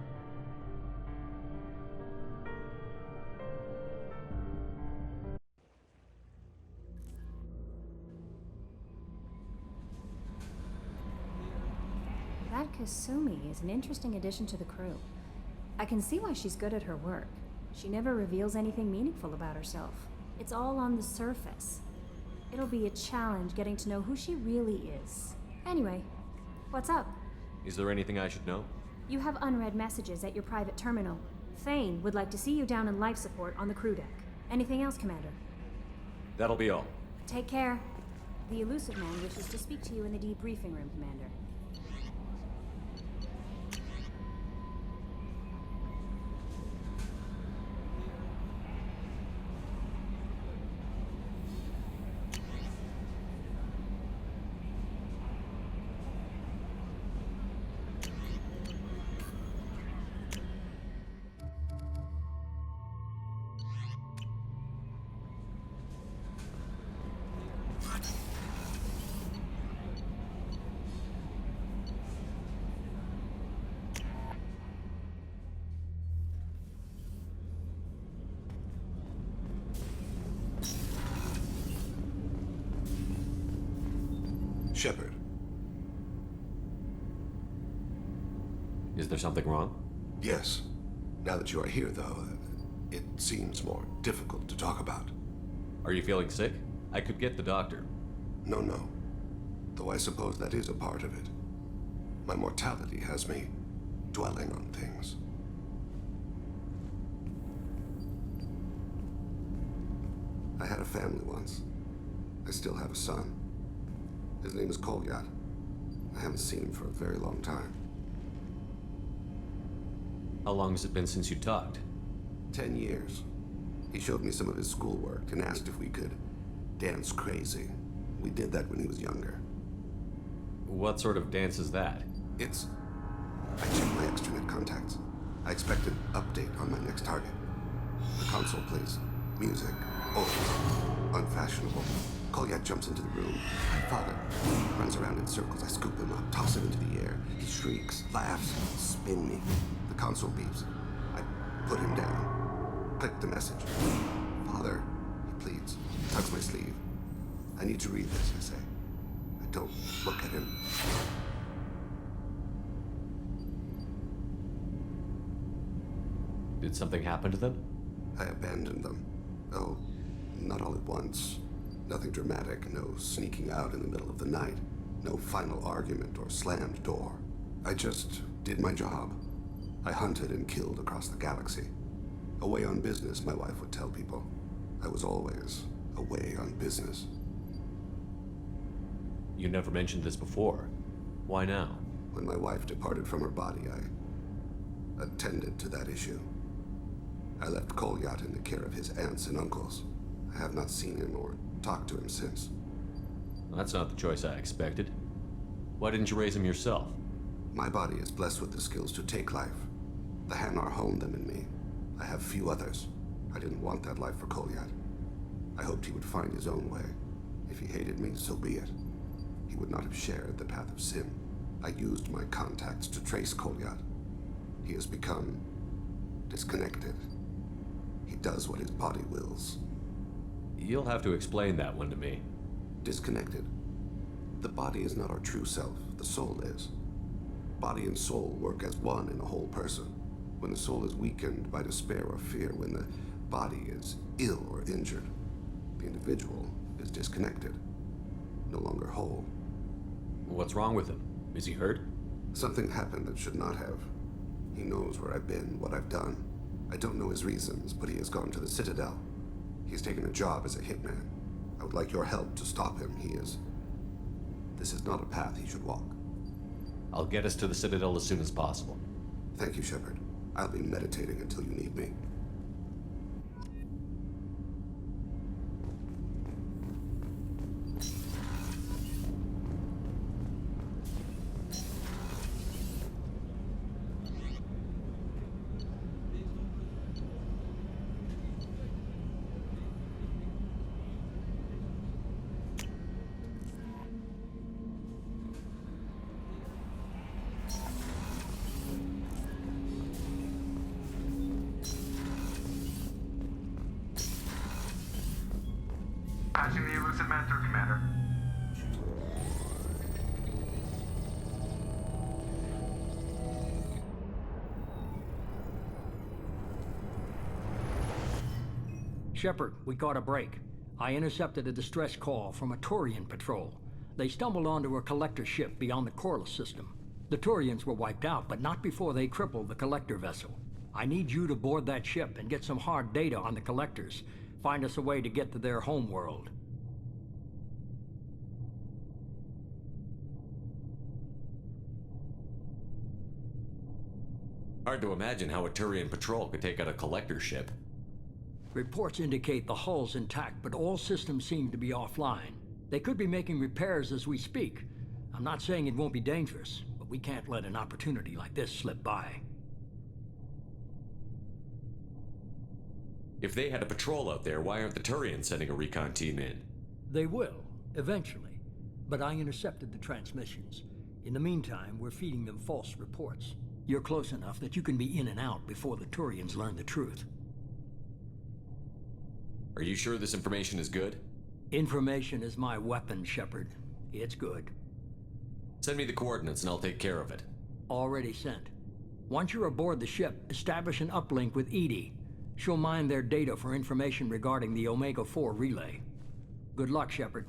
That Kasumi is an interesting addition to the crew. I can see why she's good at her work. She never reveals anything meaningful about herself. It's all on the surface. It'll be a challenge getting to know who she really is. Anyway, what's up? Is there anything I should know? You have unread messages at your private terminal. Thane would like to see you down in life support on the crew deck. Anything else, Commander? That'll be all. Take care. The Elusive Man wishes to speak to you in the debriefing room, Commander. Shepard. Is there something wrong? Yes. Now that you are here, though, it seems more difficult to talk about. Are you feeling sick? I could get the doctor. No. Though I suppose that is a part of it. My mortality has me dwelling on things. I had a family once. I still have a son. His name is Kolyat. I haven't seen him for a very long time. How long has it been since you talked? 10 years. He showed me some of his schoolwork and asked if we could dance crazy. We did that when he was younger. What sort of dance is that? I checked my extranet contacts. I expect an update on my next target. The console plays music, old, unfashionable. Kolyat jumps into the room. My father runs around in circles. I scoop him up, toss him into the air. He shrieks, laughs, spin me. The console beeps. I put him down. Click the message. Father, he pleads. Tugs my sleeve. I need to read this essay. Don't look at him. Did something happen to them? I abandoned them. Oh, not all at once. Nothing dramatic, no sneaking out in the middle of the night, no final argument or slammed door. I just did my job. I hunted and killed across the galaxy. Away on business, my wife would tell people. I was always away on business. You never mentioned this before. Why now? When my wife departed from her body, I attended to that issue. I left Kolyat in the care of his aunts and uncles. I have not seen him or talked to him since. That's not the choice I expected. Why didn't you raise him yourself? My body is blessed with the skills to take life. The Hanar honed them in me. I have few others. I didn't want that life for Kolyat. I hoped he would find his own way. If he hated me, so be it. He would not have shared the path of sin. I used my contacts to trace Kolyat. He has become disconnected. He does what his body wills. You'll have to explain that one to me. Disconnected. The body is not our true self, the soul is. Body and soul work as one in a whole person. When the soul is weakened by despair or fear, when the body is ill or injured, the individual is disconnected, no longer whole. What's wrong with him? Is he hurt? Something happened that should not have. He knows where I've been, what I've done. I don't know his reasons, but he has gone to the Citadel. He's taken a job as a hitman. I would like your help to stop him. This is not a path he should walk. I'll get us to the Citadel as soon as possible. Thank you, Shepard. I'll be meditating until you need me. Patching the elusive man through, Commander. Shepard, we caught a break. I intercepted a distress call from a Turian patrol. They stumbled onto a collector ship beyond the Corliss system. The Turians were wiped out, but not before they crippled the collector vessel. I need you to board that ship and get some hard data on the collectors. Find us a way to get to their homeworld. Hard to imagine how a Turian patrol could take out a collector ship. Reports indicate the hull's intact, but all systems seem to be offline. They could be making repairs as we speak. I'm not saying it won't be dangerous, but we can't let an opportunity like this slip by. If they had a patrol out there, why aren't the Turians sending a recon team in? They will, eventually. But I intercepted the transmissions. In the meantime, we're feeding them false reports. You're close enough that you can be in and out before the Turians learn the truth. Are you sure this information is good? Information is my weapon, Shepard. It's good. Send me the coordinates and I'll take care of it. Already sent. Once you're aboard the ship, establish an uplink with EDI. She'll mine their data for information regarding the Omega-4 relay. Good luck, Shepard.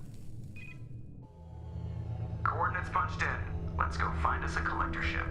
Coordinates punched in. Let's go find us a collector ship.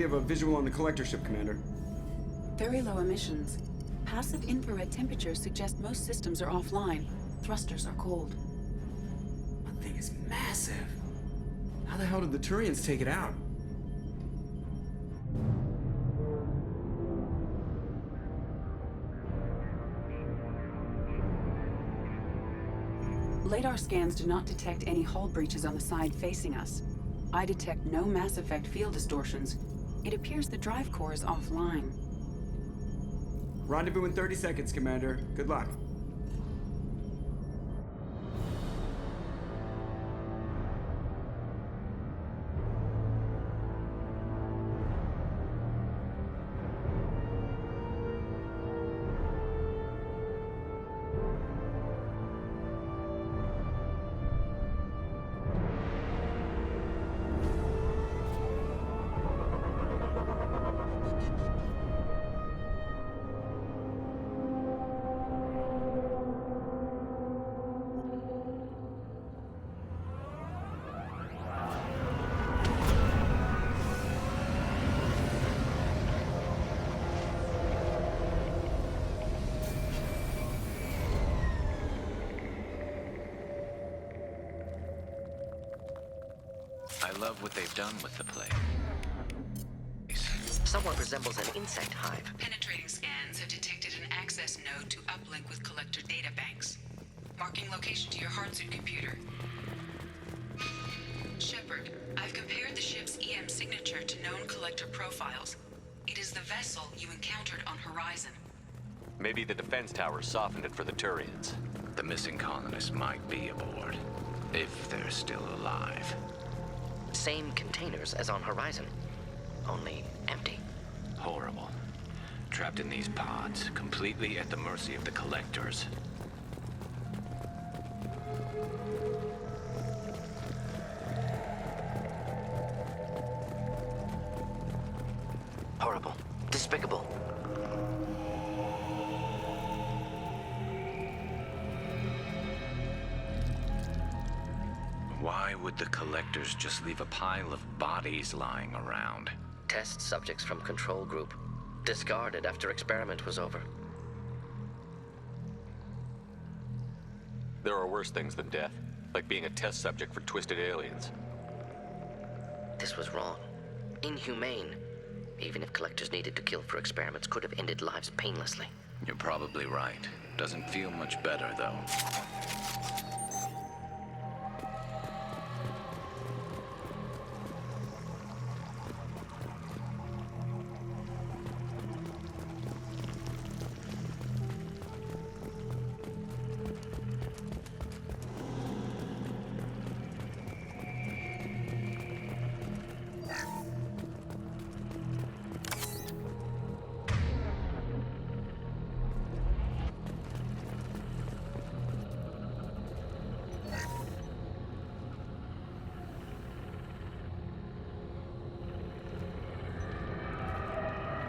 have a visual on the collector ship, Commander. Very low emissions. Passive infrared temperatures suggest most systems are offline. Thrusters are cold. That thing is massive. How the hell did the Turians take it out? Radar scans do not detect any hull breaches on the side facing us. I detect no Mass Effect field distortions. It appears the drive core is offline. Rendezvous in 30 seconds, Commander. Good luck. I love what they've done with the place. Somewhat resembles an insect hive. Penetrating scans have detected an access node to uplink with collector databanks. Marking location to your hardsuit computer. Shepard, I've compared the ship's EM signature to known collector profiles. It is the vessel you encountered on Horizon. Maybe the defense tower softened it for the Turians. The missing colonists might be aboard, if they're still alive. Same containers as on Horizon, only empty. Horrible. Trapped in these pods, completely at the mercy of the collectors. Horrible. Despicable. Why would the collectors just leave a pile of bodies lying around? Test subjects from control group. Discarded after experiment was over. There are worse things than death, like being a test subject for twisted aliens. This was wrong. Inhumane. Even if collectors needed to kill for experiments, could have ended lives painlessly. You're probably right. Doesn't feel much better, though.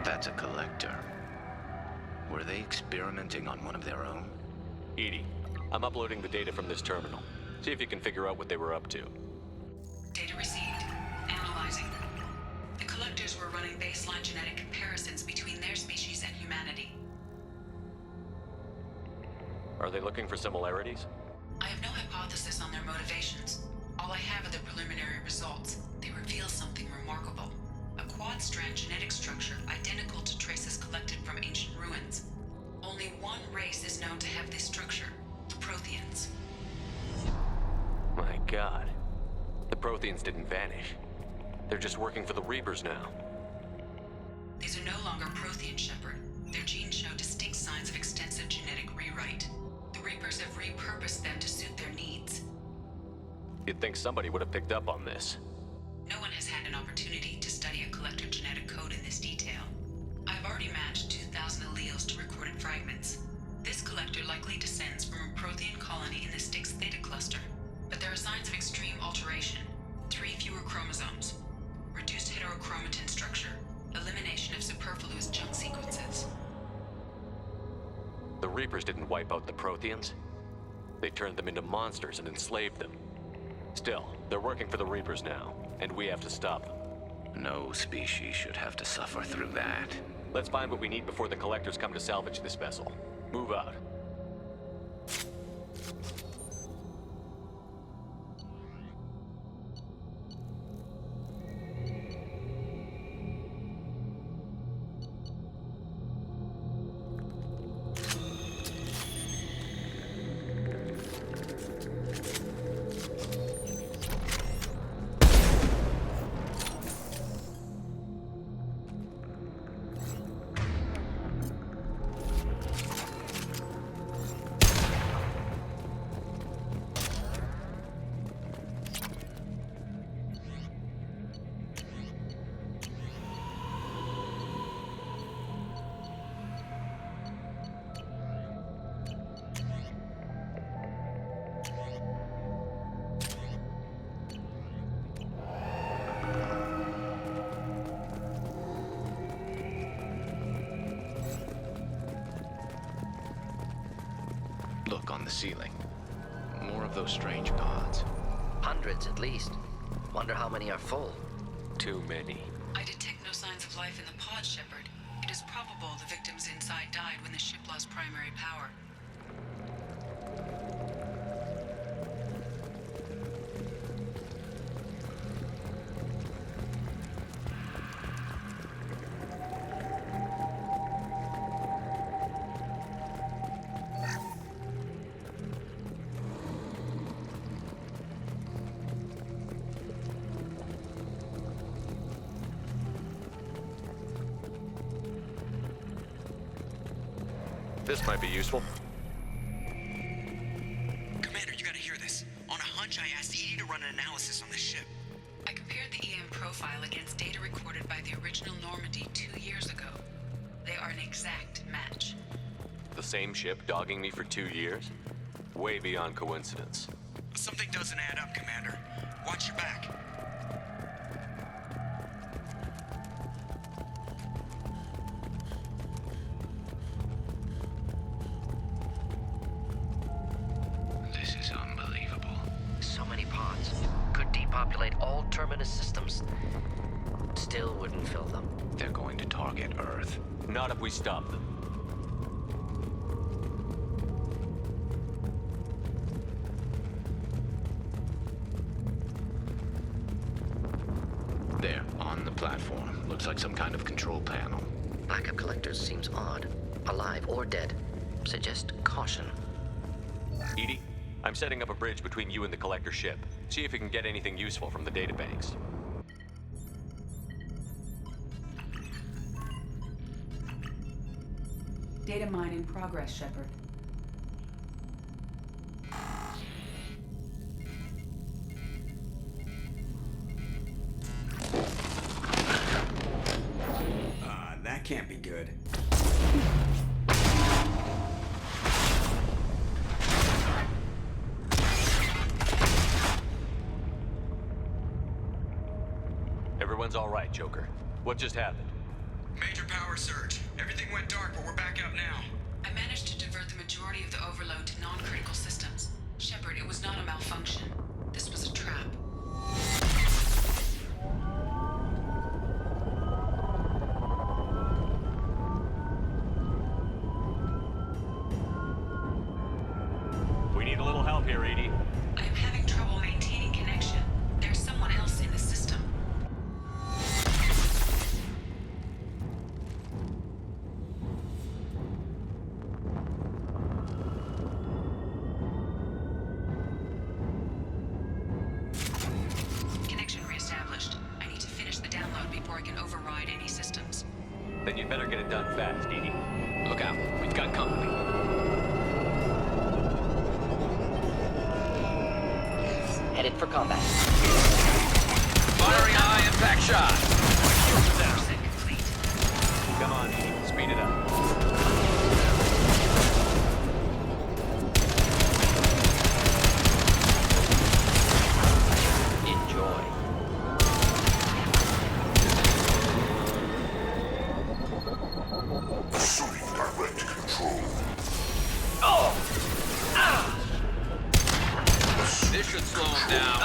That's a collector. Were they experimenting on one of their own? EDI, I'm uploading the data from this terminal. See if you can figure out what they were up to. Data received. Analyzing. The collectors were running baseline genetic comparisons between their species and humanity. Are they looking for similarities? I have no hypothesis on their motivations. All I have are the preliminary results. They reveal something remarkable. A quad-strand genetic structure identical to traces collected from ancient ruins. Only one race is known to have this structure, the Protheans. My God. The Protheans didn't vanish. They're just working for the Reapers now. These are no longer Prothean, Shepard. Their genes show distinct signs of extensive genetic rewrite. The Reapers have repurposed them to suit their needs. You'd think somebody would have picked up on this. No one has had an opportunity to study a collector genetic code in this detail. I've already matched 2,000 alleles to recorded fragments. This collector likely descends from a Prothean colony in the Styx Theta cluster, but there are signs of extreme alteration. 3 fewer chromosomes, reduced heterochromatin structure, elimination of superfluous junk sequences. The Reapers didn't wipe out the Protheans. They turned them into monsters and enslaved them. Still, they're working for the Reapers now, and we have to stop them. No species should have to suffer through that. Let's find what we need before the Collectors come to salvage this vessel. Move out. Look on the ceiling. More of those strange pods. Hundreds at least. Wonder how many are full. Too many. I detect no signs of life in the pod, Shepard. It is probable the victims inside died when the ship lost primary power. This might be useful. Commander, you gotta hear this. On a hunch, I asked EDI to run an analysis on this ship. I compared the EM profile against data recorded by the original Normandy 2 years ago. They are an exact match. The same ship dogging me for 2 years? Way beyond coincidence. Something doesn't add up, Commander. Watch your back. This is unbelievable. So many pods. Could depopulate all Terminus systems. Still wouldn't fill them. They're going to target Earth. Not if we stop them. There, on the platform. Looks like some kind of control panel. Backup collectors seems odd. Alive or dead. Suggest caution. EDI, I'm setting up a bridge between you and the Collector ship. See if you can get anything useful from the databanks. Data mine in progress, Shepard. That can't be good. Everyone's all right, Joker. What just happened? Major power surge. Everything went dark, but we're back up now. I managed to divert the majority of the overload to non-critical systems. Shepard, it was not a malfunction. This was a trap. We need a little help here, EDI. I am having trouble maintaining connection. There's someone else in the system. Connection reestablished. I need to finish the download before I can override any systems. Then you'd better get it done fast, EDI. Look out, we've got company. Headed for combat. Firing high impact shot. Come on, EDI. Speed it up. Enjoy. Assuming direct control. This should slow him down.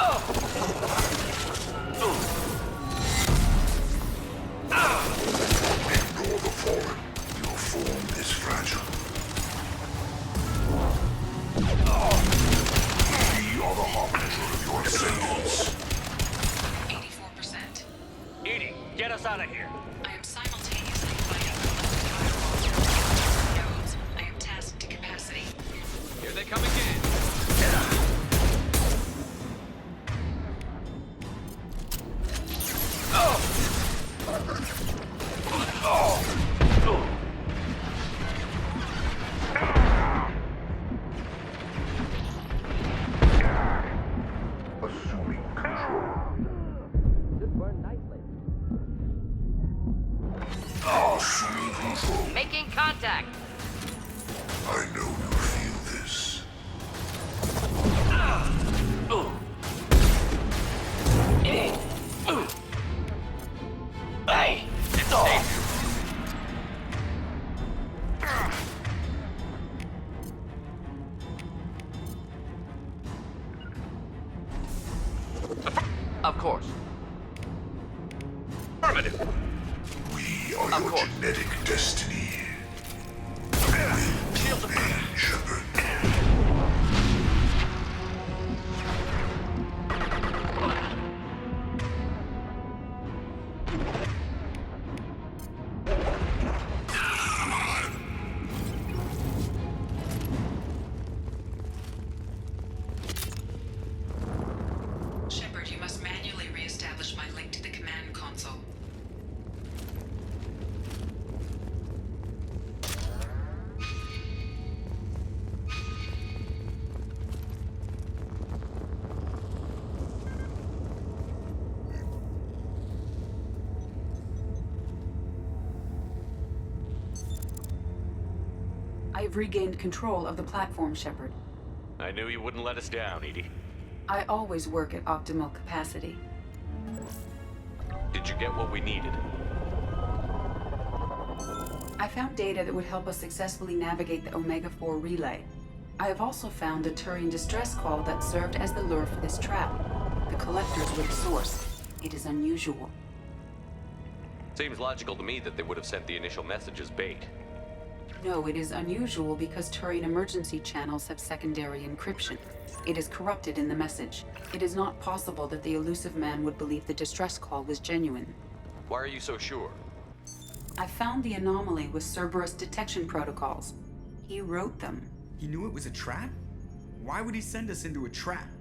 Assuming control. Making contact. I know you feel this. Hey! Of course. Affirmative. We are your genetic destiny. With pain, Shepard. Shepard, you must manually re-establish my link to the command console. I've regained control of the platform, Shepard. I knew you wouldn't let us down, Edie. I always work at optimal capacity. Did you get what we needed? I found data that would help us successfully navigate the Omega-4 relay. I have also found a Turian distress call that served as the lure for this trap. The collectors were the source. It is unusual. Seems logical to me that they would have sent the initial message as bait. No, it is unusual because Turian emergency channels have secondary encryption. It is corrupted in the message. It is not possible that the elusive man would believe the distress call was genuine. Why are you so sure? I found the anomaly with Cerberus detection protocols. He wrote them. He knew it was a trap? Why would he send us into a trap?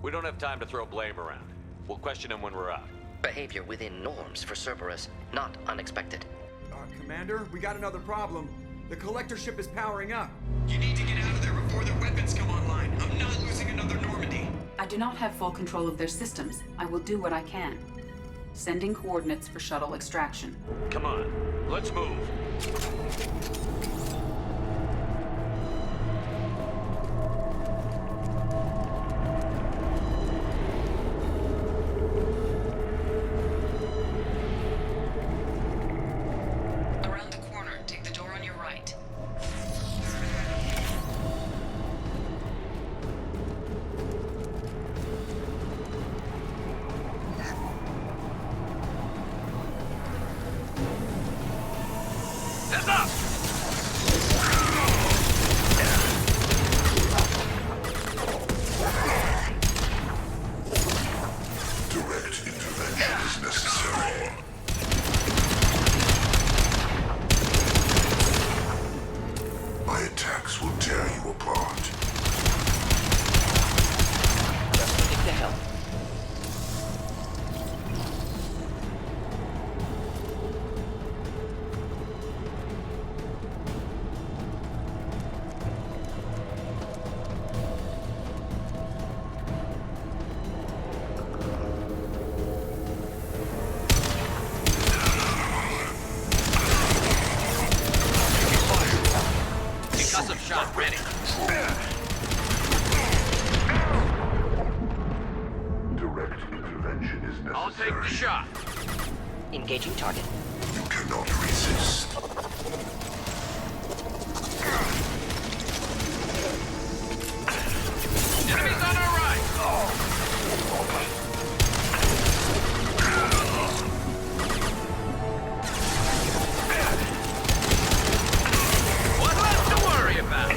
We don't have time to throw blame around. We'll question him when we're out. Behavior within norms for Cerberus, not unexpected. Commander, we got another problem. The collector ship is powering up. You need to get out of there before their weapons come online. I'm not losing another Normandy. I do not have full control of their systems. I will do what I can. Sending coordinates for shuttle extraction. Come on, let's move. Around the corner, take the door on your right. Heads up! Direct intervention is necessary. My attacks will tear you apart. Just need the help. Concussive shot ready. Direct intervention is necessary. I'll take the shot. Engaging target. You cannot resist. Enemies on our right! One less to worry about.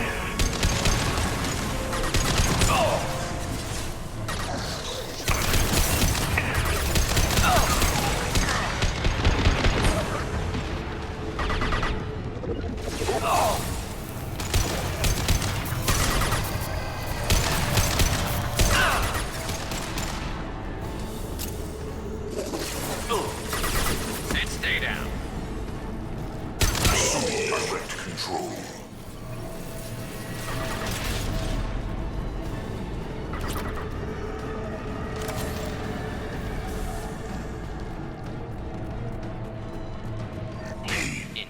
And stay down. Direct control.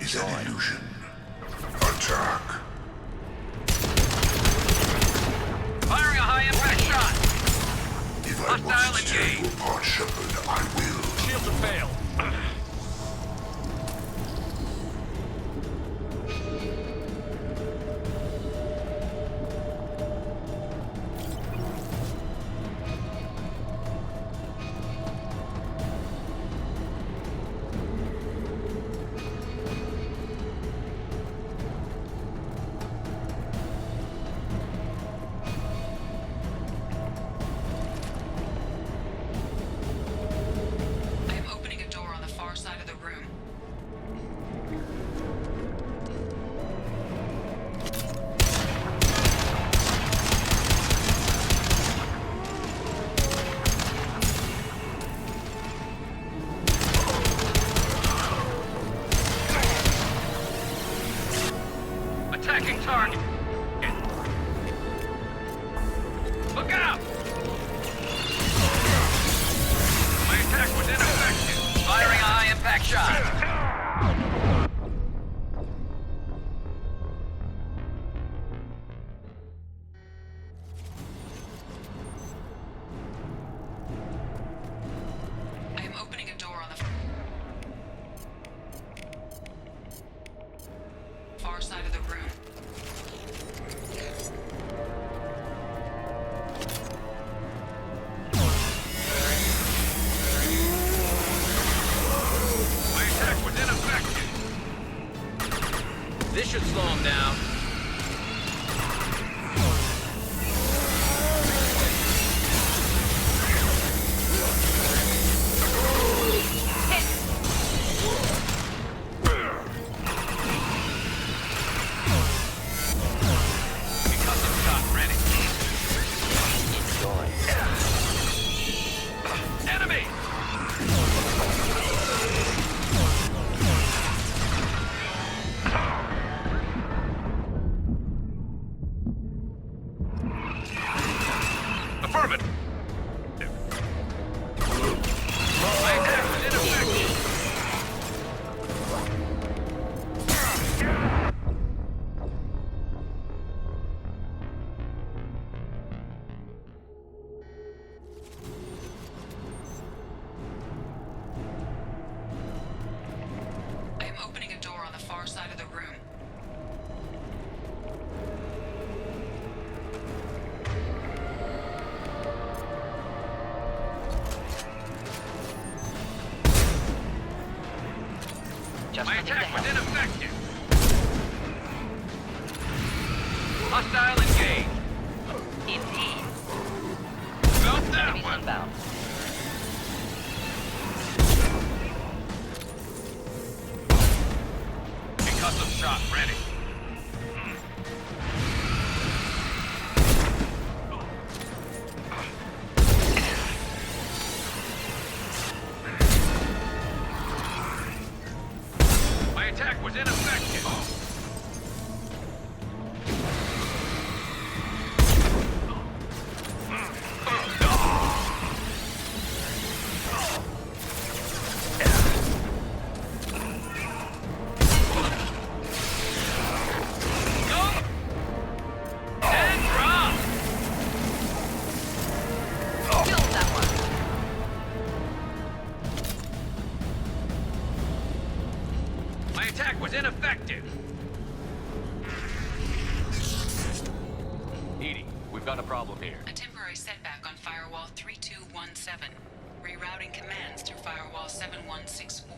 is an illusion. Attack. Firing a high-impact shot! If I Hostile must tear you engaged. apart, Shepard, I will. Shields have failed. I am opening a door on the far side of the room. Attacking target. Look out! My attack was ineffective. Firing a high-impact shot. I am opening a door on the far side of the room. My attack was ineffective. This should slow him down. Concussive shot ready. Enemy! Affirmative. My attack was ineffective. I am opening a door on the far side of the room. My attack was ineffective. Hostile engaged. Indeed. Felt that Enemies one. inbound. Concussive shot ready. My attack was ineffective. And drop. Killed that one. My attack was ineffective. Edie, we've got a problem here. A temporary setback on Firewall 3217. Rerouting commands through Firewall 7164.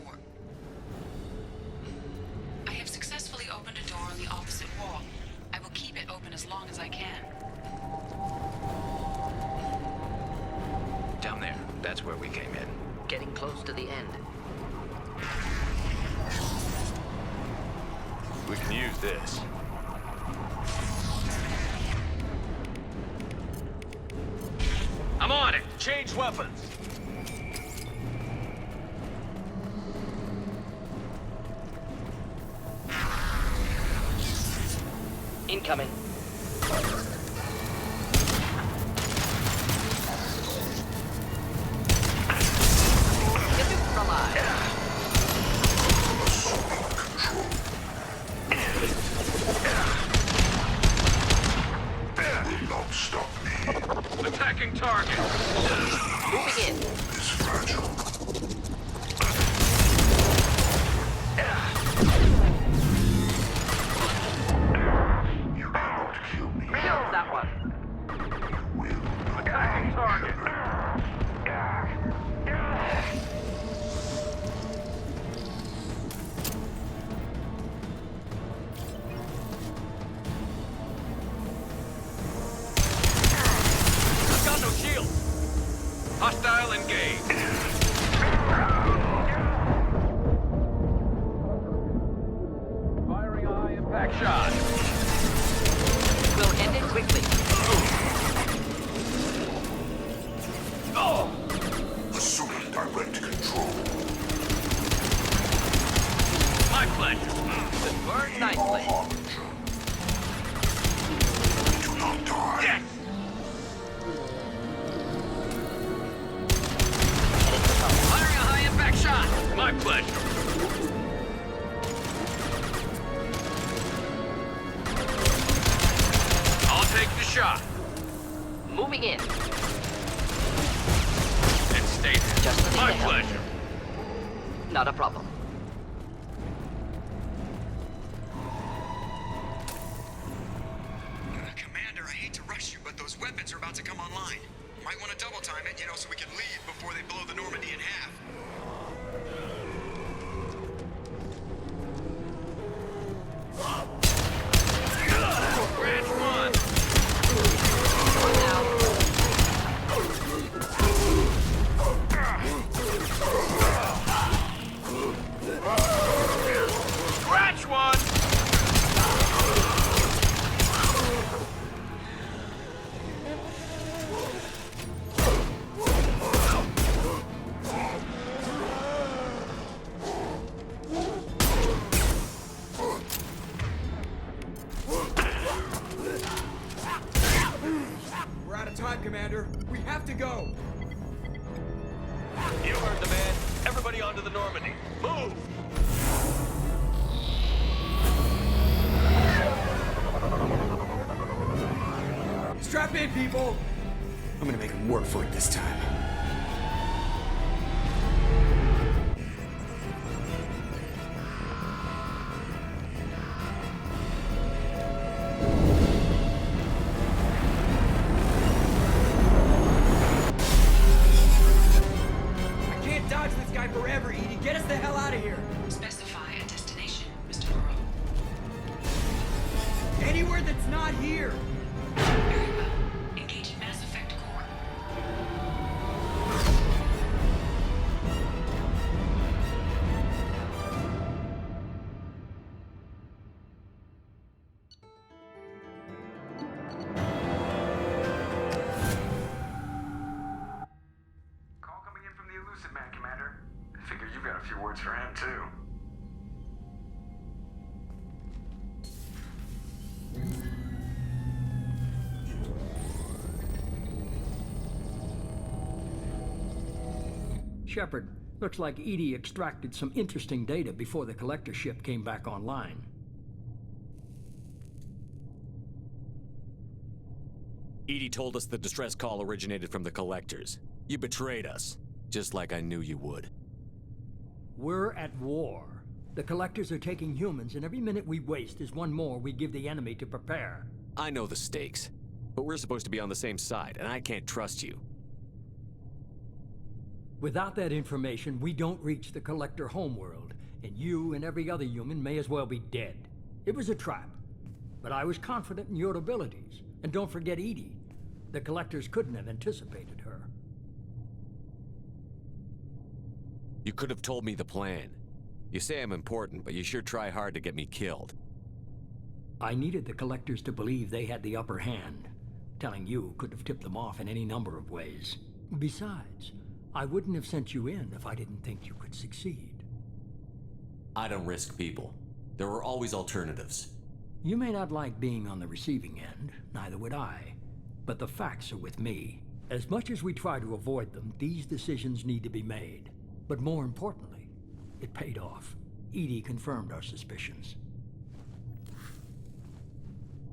I have successfully opened a door on the opposite wall. I will keep it open as long as I can. Down there. That's where we came in. Getting close to the end. We can use this. I'm on it. Change weapons. Incoming. Alive. Assault control. Back shot. We'll end it quickly. Oh! Assuming direct control. My pleasure. Good work, nicely. Do not die. Yes! Firing a high impact shot. My pleasure. I'll take the shot. Moving in. And stay there. Just the thing My to help. pleasure. Not a problem. Commander, I hate to rush you, but those weapons are about to come online. Might want to double time it, so we can leave before they blow the Normandy in half. Branch one. Scratch one. We're out of time, Commander. We have to go. You heard the man. Everybody onto the Normandy. Move! Strap in, people. I'm gonna make him work for it this time. I can't dodge this guy forever, Edie. Get us the hell out of here. Specify a destination, Mr. Morrow. Anywhere that's not here. Very well. Engage Mass Effect Core. Call coming in from the Elusive Man, Commander. Figure you've got a few words for him, too. Shepard, looks like Edie extracted some interesting data before the collector ship came back online. Edie told us the distress call originated from the collectors. You betrayed us, just like I knew you would. We're at war. The collectors are taking humans, and every minute we waste is one more we give the enemy to prepare. I know the stakes, but we're supposed to be on the same side, and I can't trust you. Without that information, we don't reach the collector homeworld, and you and every other human may as well be dead. It was a trap, but I was confident in your abilities. And don't forget Edie. The collectors couldn't have anticipated her. You could have told me the plan. You say I'm important, but you sure try hard to get me killed. I needed the collectors to believe they had the upper hand. Telling you could have tipped them off in any number of ways. Besides, I wouldn't have sent you in if I didn't think you could succeed. I don't risk people. There are always alternatives. You may not like being on the receiving end, neither would I. But the facts are with me. As much as we try to avoid them, these decisions need to be made. But more importantly, it paid off. Edie confirmed our suspicions.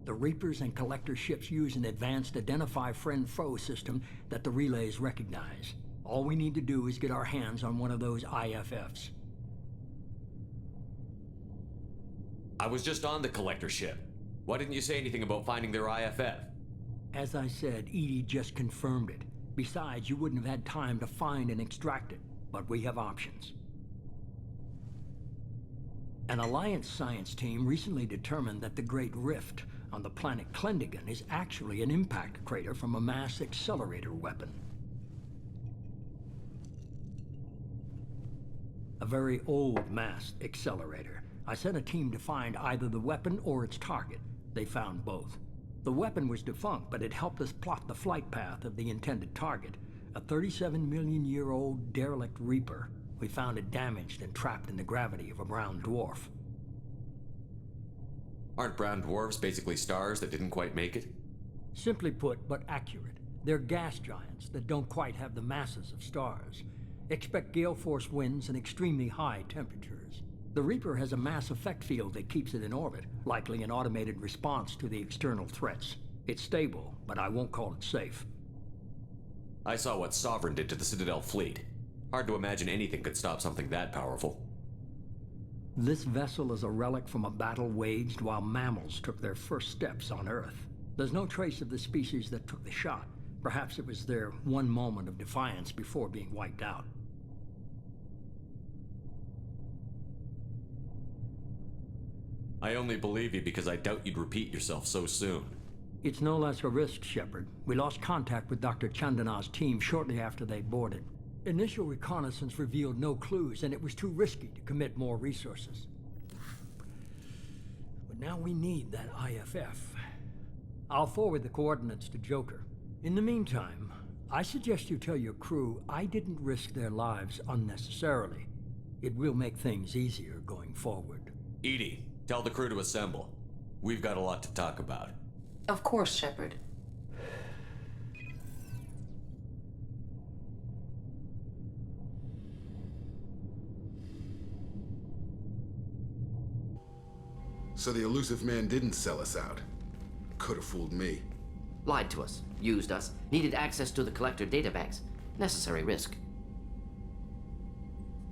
The Reapers and Collector ships use an advanced Identify Friend-Foe system that the relays recognize. All we need to do is get our hands on one of those IFFs. I was just on the Collector ship. Why didn't you say anything about finding their IFF? As I said, Edie just confirmed it. Besides, you wouldn't have had time to find and extract it. But we have options. An Alliance science team recently determined that the Great Rift on the planet Klendagon is actually an impact crater from a mass accelerator weapon. A very old mass accelerator, I sent a team to find either the weapon or its target. They found both. The weapon was defunct, but it helped us plot the flight path of the intended target, a 37-million-year-old derelict Reaper. We found it damaged and trapped in the gravity of a brown dwarf. Aren't brown dwarfs basically stars that didn't quite make it? Simply put, but accurate. They're gas giants that don't quite have the masses of stars. Expect gale force winds and extremely high temperatures. The Reaper has a mass effect field that keeps it in orbit, likely an automated response to the external threats. It's stable, but I won't call it safe. I saw what Sovereign did to the Citadel fleet. Hard to imagine anything could stop something that powerful. This vessel is a relic from a battle waged while mammals took their first steps on Earth. There's no trace of the species that took the shot. Perhaps it was their one moment of defiance before being wiped out. I only believe you because I doubt you'd repeat yourself so soon. It's no less a risk, Shepard. We lost contact with Dr. Chandana's team shortly after they boarded. Initial reconnaissance revealed no clues, and it was too risky to commit more resources. But now we need that IFF. I'll forward the coordinates to Joker. In the meantime, I suggest you tell your crew I didn't risk their lives unnecessarily. It will make things easier going forward. EDI, tell the crew to assemble. We've got a lot to talk about. Of course, Shepard. So the elusive man didn't sell us out. Could have fooled me. Lied to us, used us, needed access to the Collector databanks. Necessary risk.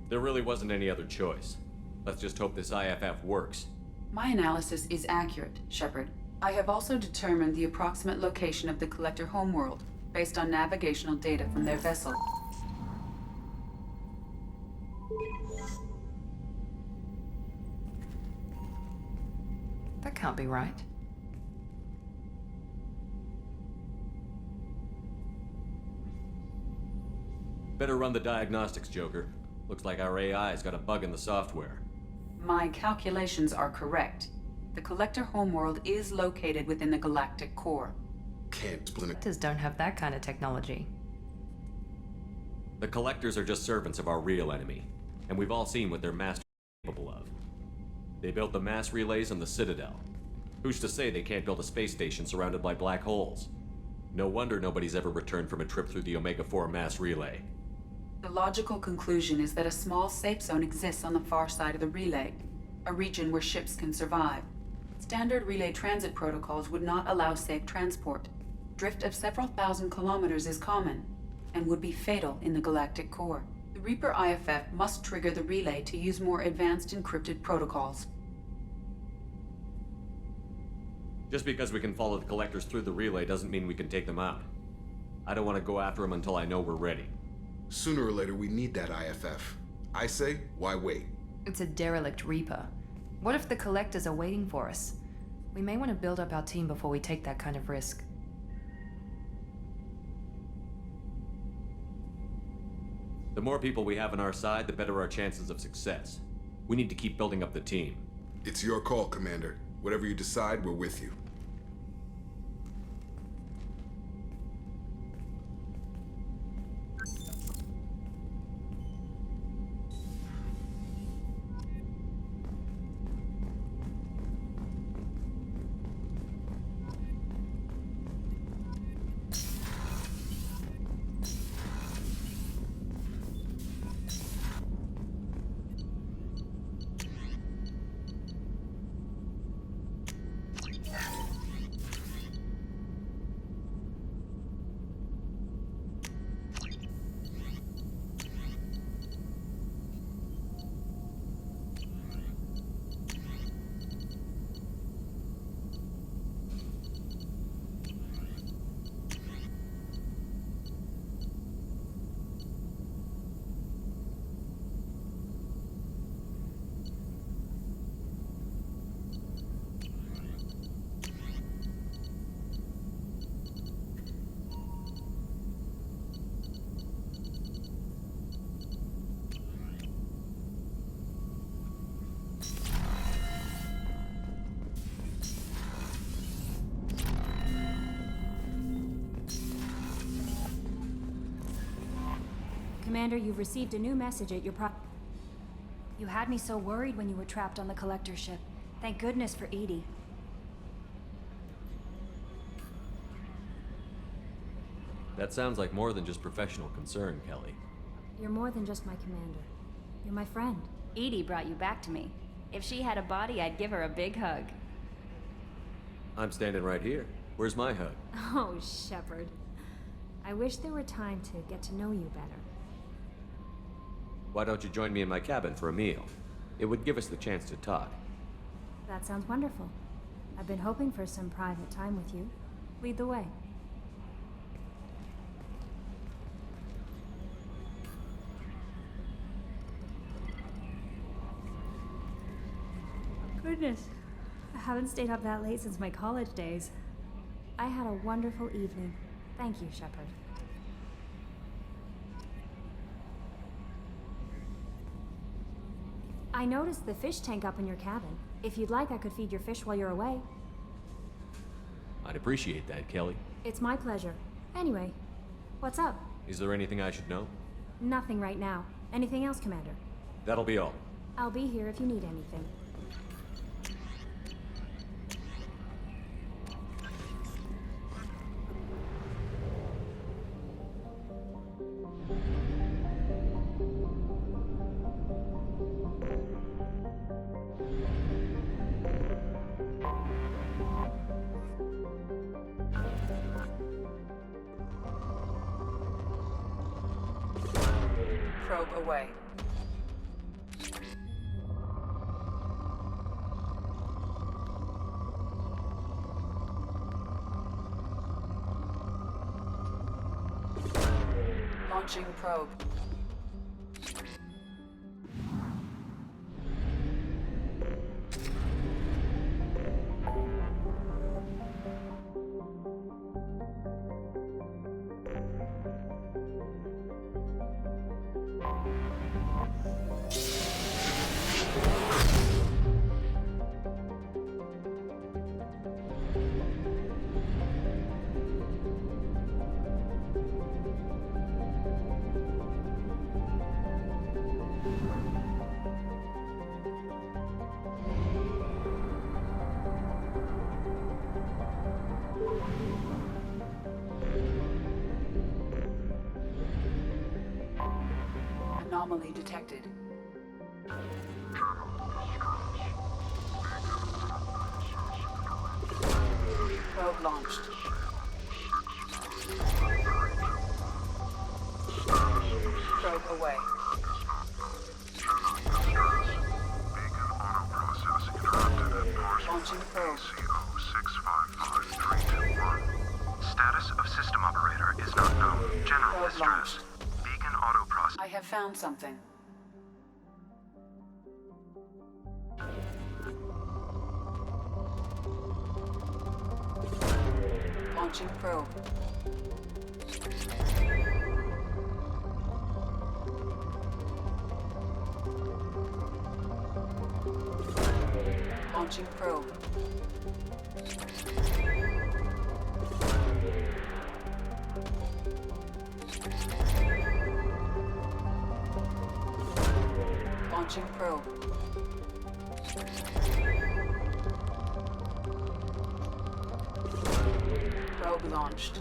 There really wasn't any other choice. Let's just hope this IFF works. My analysis is accurate, Shepard. I have also determined the approximate location of the Collector homeworld, based on navigational data from their vessel. That can't be right. Better run the diagnostics, Joker. Looks like our AI's got a bug in the software. My calculations are correct. The Collector homeworld is located within the galactic core. Can't split it. Collectors don't have that kind of technology. The Collectors are just servants of our real enemy, and we've all seen what their masters are capable of. They built the mass relays on the Citadel. Who's to say they can't build a space station surrounded by black holes? No wonder nobody's ever returned from a trip through the Omega-4 mass relay. The logical conclusion is that a small safe zone exists on the far side of the relay, a region where ships can survive. Standard relay transit protocols would not allow safe transport. Drift of several thousand kilometers is common, and would be fatal in the galactic core. The Reaper IFF must trigger the relay to use more advanced encrypted protocols. Just because we can follow the Collectors through the relay doesn't mean we can take them out. I don't want to go after them until I know we're ready. Sooner or later, we need that IFF. I say, why wait? It's a derelict Reaper. What if the Collectors are waiting for us? We may want to build up our team before we take that kind of risk. The more people we have on our side, the better our chances of success. We need to keep building up the team. It's your call, Commander. Whatever you decide, we're with you. Commander, you've received a new message at your You had me so worried when you were trapped on the Collector ship. Thank goodness for EDI. That sounds like more than just professional concern, Kelly. You're more than just my commander. You're my friend. EDI brought you back to me. If she had a body, I'd give her a big hug. I'm standing right here. Where's my hug? Oh, Shepard. I wish there were time to get to know you better. Why don't you join me in my cabin for a meal? It would give us the chance to talk. That sounds wonderful. I've been hoping for some private time with you. Lead the way. Goodness, I haven't stayed up that late since my college days. I had a wonderful evening. Thank you, Shepard. I noticed the fish tank up in your cabin. If you'd like, I could feed your fish while you're away. I'd appreciate that, Kelly. It's my pleasure. Anyway, what's up? Is there anything I should know? Nothing right now. Anything else, Commander? That'll be all. I'll be here if you need anything. Probe away. Launching probe. Anomaly detected. Probe launched. Probe away. Launching probe. Status of system operator is not known. General Probe distress. launched. Beacon auto process. I have found something. Launching probe. Launching probe. Launching probe. Probe launched.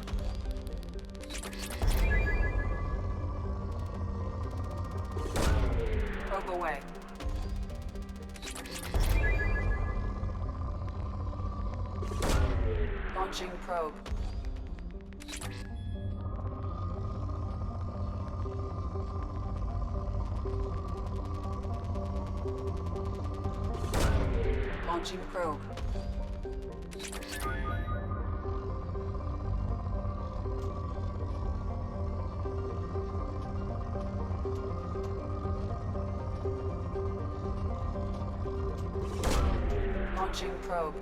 Probe away. Launching probe. Launching probe. Launching probe.